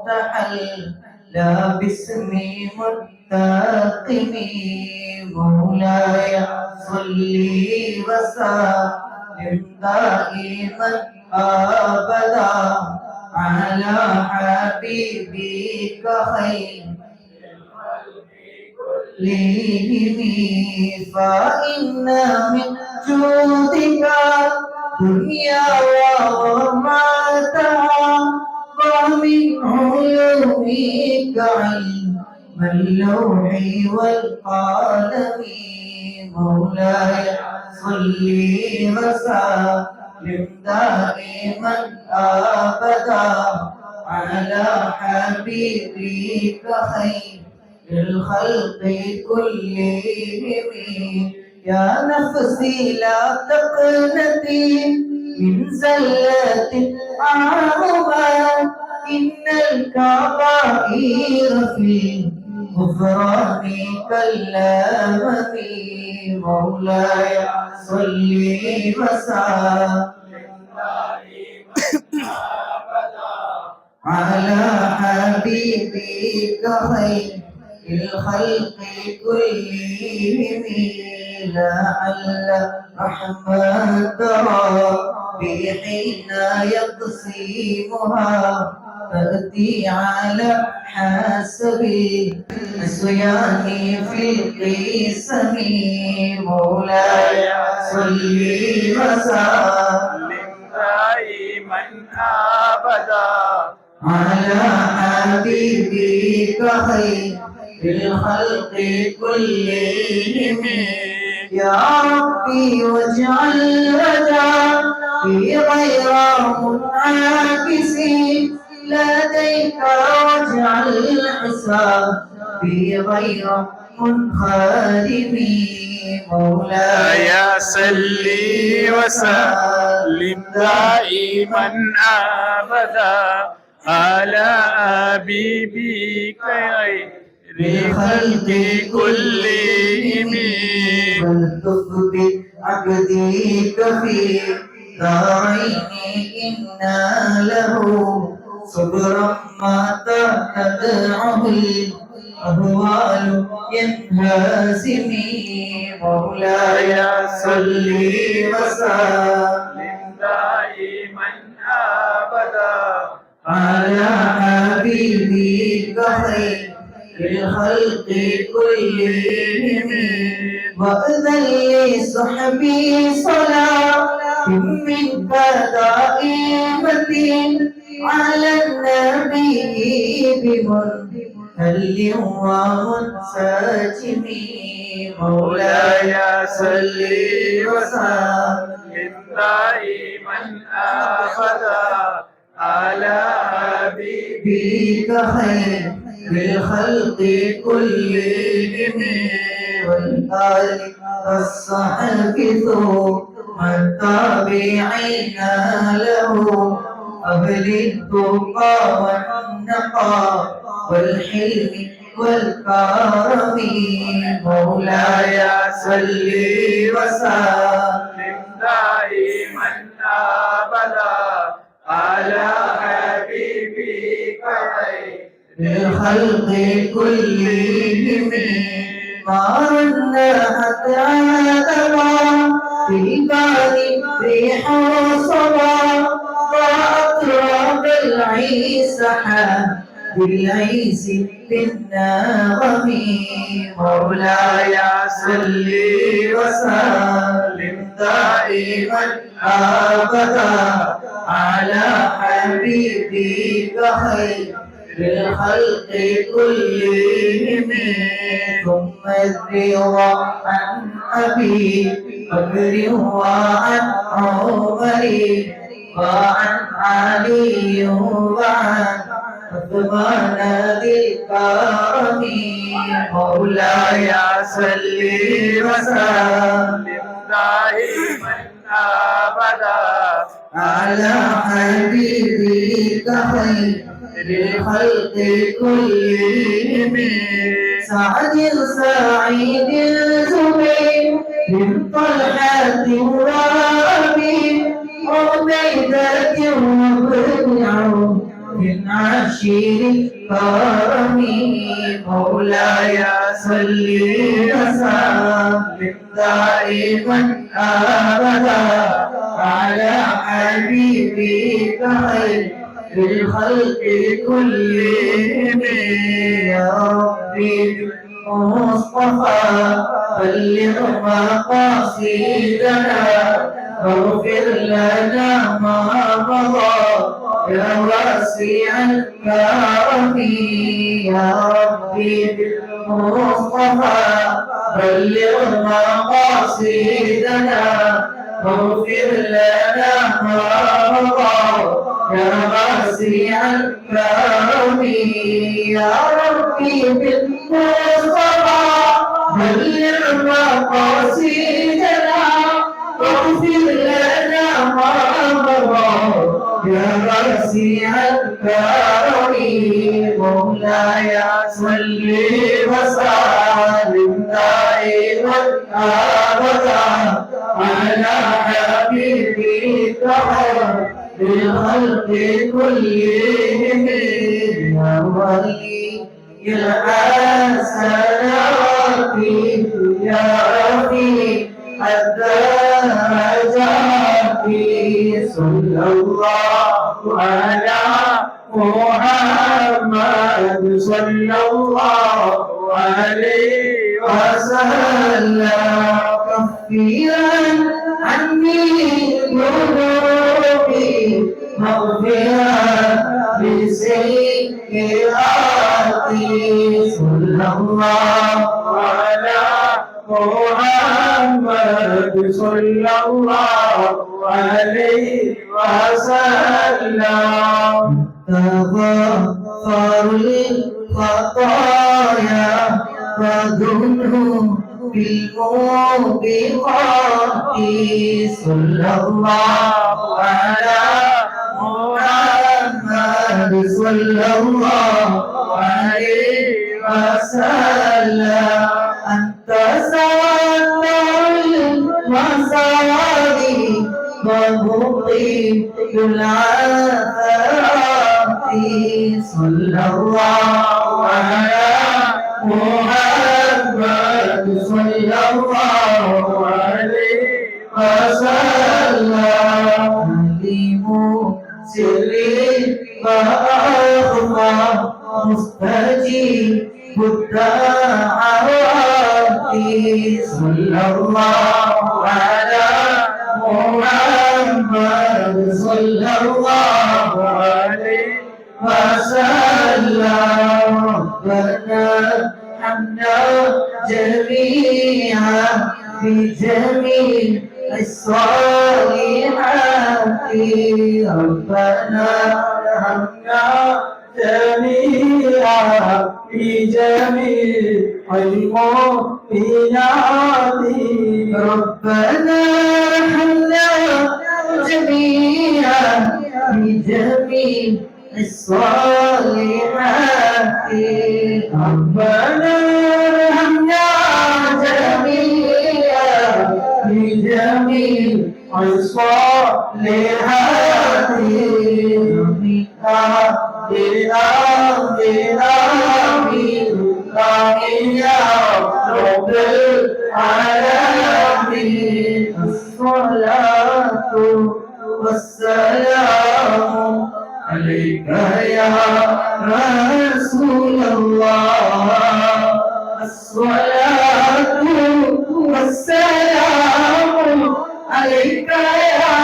[SPEAKER 1] تحلى باسم منتقم. مولاي صلي وسلم دائما أبدا على حبيبك خير كلهم. فإن من جودك دنيا وماتها، ومن علومك علم اللوح والقلم. مولاي صلي وسلم دائما أبدا على حبيبك خير الخلق كلهم. يا نفسي لا تقنطي من زلة أعظم، إن الكبائر في غفران كالأمم. مولاي صلي وسلم على حبيبك خير الخلق كلهم. لعل رحمة ربي حين يقسمها تأتي على حسب الصيام في القسم. مولاي صلي وسلم دائما أبدا على حبيبك خير الخلق كلهم. يا ربي واجعل رجائي غير منعكس لديك، واجعل حسابي غير منخرم. مولاي
[SPEAKER 2] صلي وسلم دائما أبدا على حبيبك خير الخلق كلهم.
[SPEAKER 1] فلتثبت عبديك في دارين إنا له صبرا متى تدعه الأهوال ينهزم. مولاي صلي وسلم
[SPEAKER 2] دائما أبدا
[SPEAKER 1] على حبيبك خير الخلق كلهم. وأذن لصحبي صلاة منك دائمة على النبي هل ومنسجم مولاي صل وسلم
[SPEAKER 2] دائما أبدا على حبيبك
[SPEAKER 1] خير الخلق كلهم والآل والصحب ثم التابعين له أهل التقى والنقى والحلم والكرم مولاي صل وسلم
[SPEAKER 2] دائما أبدا على حبيبك خير
[SPEAKER 1] الخلق كلهم ما رنحت عادما في البال ريح صبا وأطراب العيس بالعيس بالنغم مولاي صل وسلم دائما أبدا على حبيبك خير للخلق كلهم ثم الرضا عن أبي بكر وعن عمر وعن علي وعن عثمان ذي الكرم مولاي صل وسلم
[SPEAKER 2] دائما أبدا
[SPEAKER 1] على حبيبك خير للخلق كلهم سعد سعيد زبير من طلحة وابي عبيدة وابن عوف من عشير الكرم مولاي صل وسلم دائما أبدا على حبيبك خير للخلق كلهم يا ربي بالمصطفى بلغ مقاصدنا واغفر لنا ما مضى يا واسع الكرم يا ربي بالمصطفى بلغ مقاصدنا واغفر لنا ما مضى يا واسع الكرم يا ربي بالمصطفى بلغ مقاصدنا واغفر لنا ما مضى يا واسع الكرم مولاي صل وسلم دائما أبدا على حبيبك خير للخلق كلهم يا ولي الحسنات يا رفيع الدرجات صلى الله على محمد صلى الله عليه وسلم كفيا عني ذنوبي مغفرة لسيئاتي صلى الله على محمد صلى الله عليه وسلم تغفر الخطايا وذنوب بالموبقات صلى الله على محمد صلى الله عليه وسلم أنت ساتر المساوي ومقيم العثرات صلى الله على محمد صلى الله عليه وسلم عليم سري وأخفى مستجيب الدعوات صلى الله على محمد صلى الله عليه وسلم ربنا ارحمنا جميعا بجميع الصالحات ربنا
[SPEAKER 2] ارحمنا جميعا بجميع المؤمنات
[SPEAKER 1] ربنا ارحمنا جميعا بجميع الصالحات
[SPEAKER 2] ربنا
[SPEAKER 1] ارحمنا جميعا بجميع الصالحات آمين آمين آمين آمين يا رب العالمين الصلاة والسلام عليك يا رسول الله الصلاة والسلام عليك يا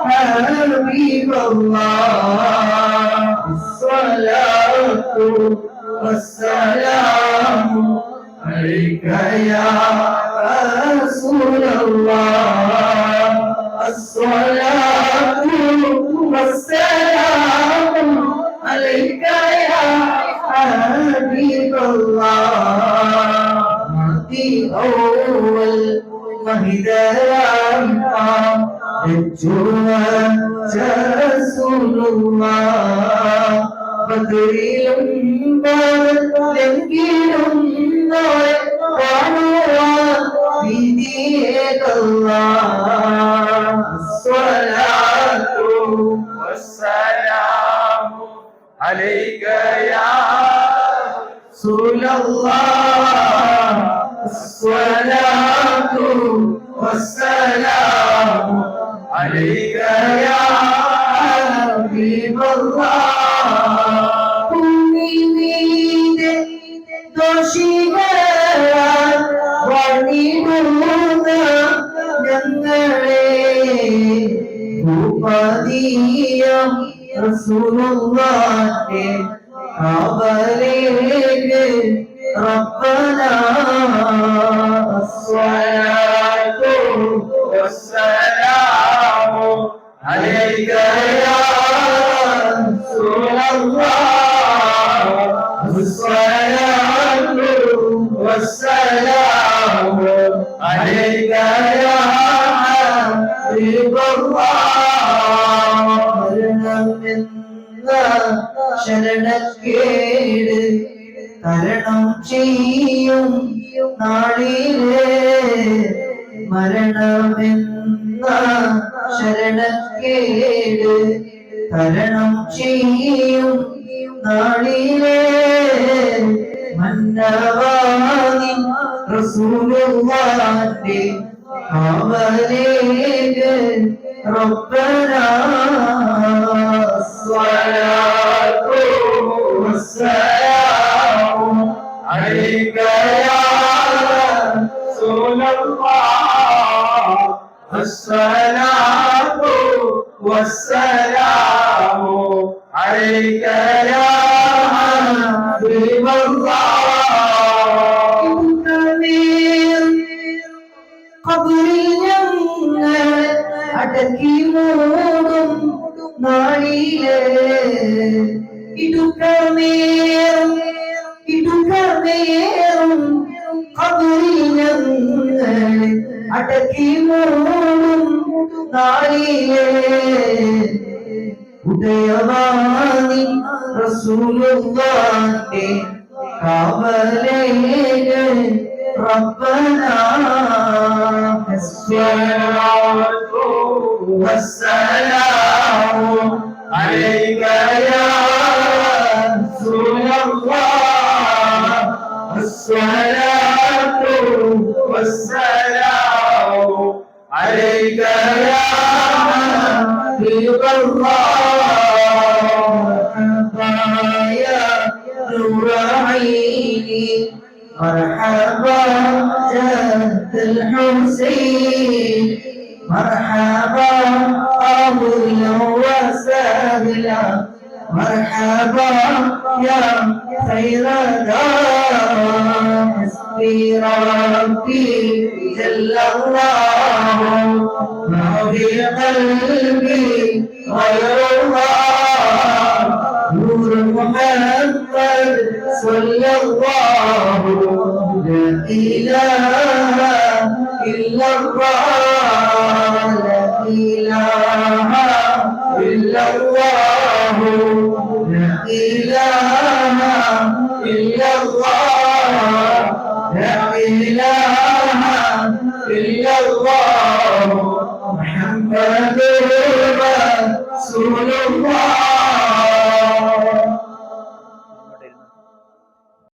[SPEAKER 1] حبيب الله الصلاة والسلام عليك يا رسول الله الصلاة والسلام عليك يا حبيب الله مهدي أول مهدام رجوك رسول الله بدريل لنكيل بيديك الله الصلاة
[SPEAKER 2] والسلام عليك يا
[SPEAKER 1] رسول الله الصلاة والسلام عليك يا حبيب الله ഉമ്മീന്റെ ദോഷികളാൽ വഴിമുന്ന ഞങ്ങളെ ഭൂപതിയം റസൂലുള്ളാഹിന്റെ കാവലേക്ക് ربنا الصلاة
[SPEAKER 2] والسلام عليك يا
[SPEAKER 1] رسول الله الصلاة والسلام عليك يا حبيب الله ശരണക്കേട് തരണം ചെയ്യും നാളിലെ മരണമെന്ന ശരണക്കേട് തരണം ചെയ്യും നാളിലെ മന്നവാനി റസൂലുള്ളാഹിന്റെ കാവലേക്ക് ربنا الصلاة والسلام
[SPEAKER 2] عليك يا رسول الله الصلاة والسلام عليك يا حبيب الله
[SPEAKER 1] قبري അടക്കി മൂടും നാളിലെ ഇടുക്കമേറും കബറിൽ ഞങ്ങളെ അടക്കി മൂടും നാളിലെ ഉദയവാനി റസൂലുള്ളാഹിന്റെ കാവലേക്ക് ربنا
[SPEAKER 2] الصلاة والسلام عليك يا رسول الله الصلاة والسلام عليك يا حبيب الله
[SPEAKER 1] يا نور عيني مرحبا جد الحسين مرحبا أهلا وسهلا مرحبا يا خير حسبي ربي جل الله ما في قلبي غير الله نور محمد صلى الله لا إله إلا الله لا إله إلا الله لا إله إلا الله لا إله إلا الله محمد رسول الله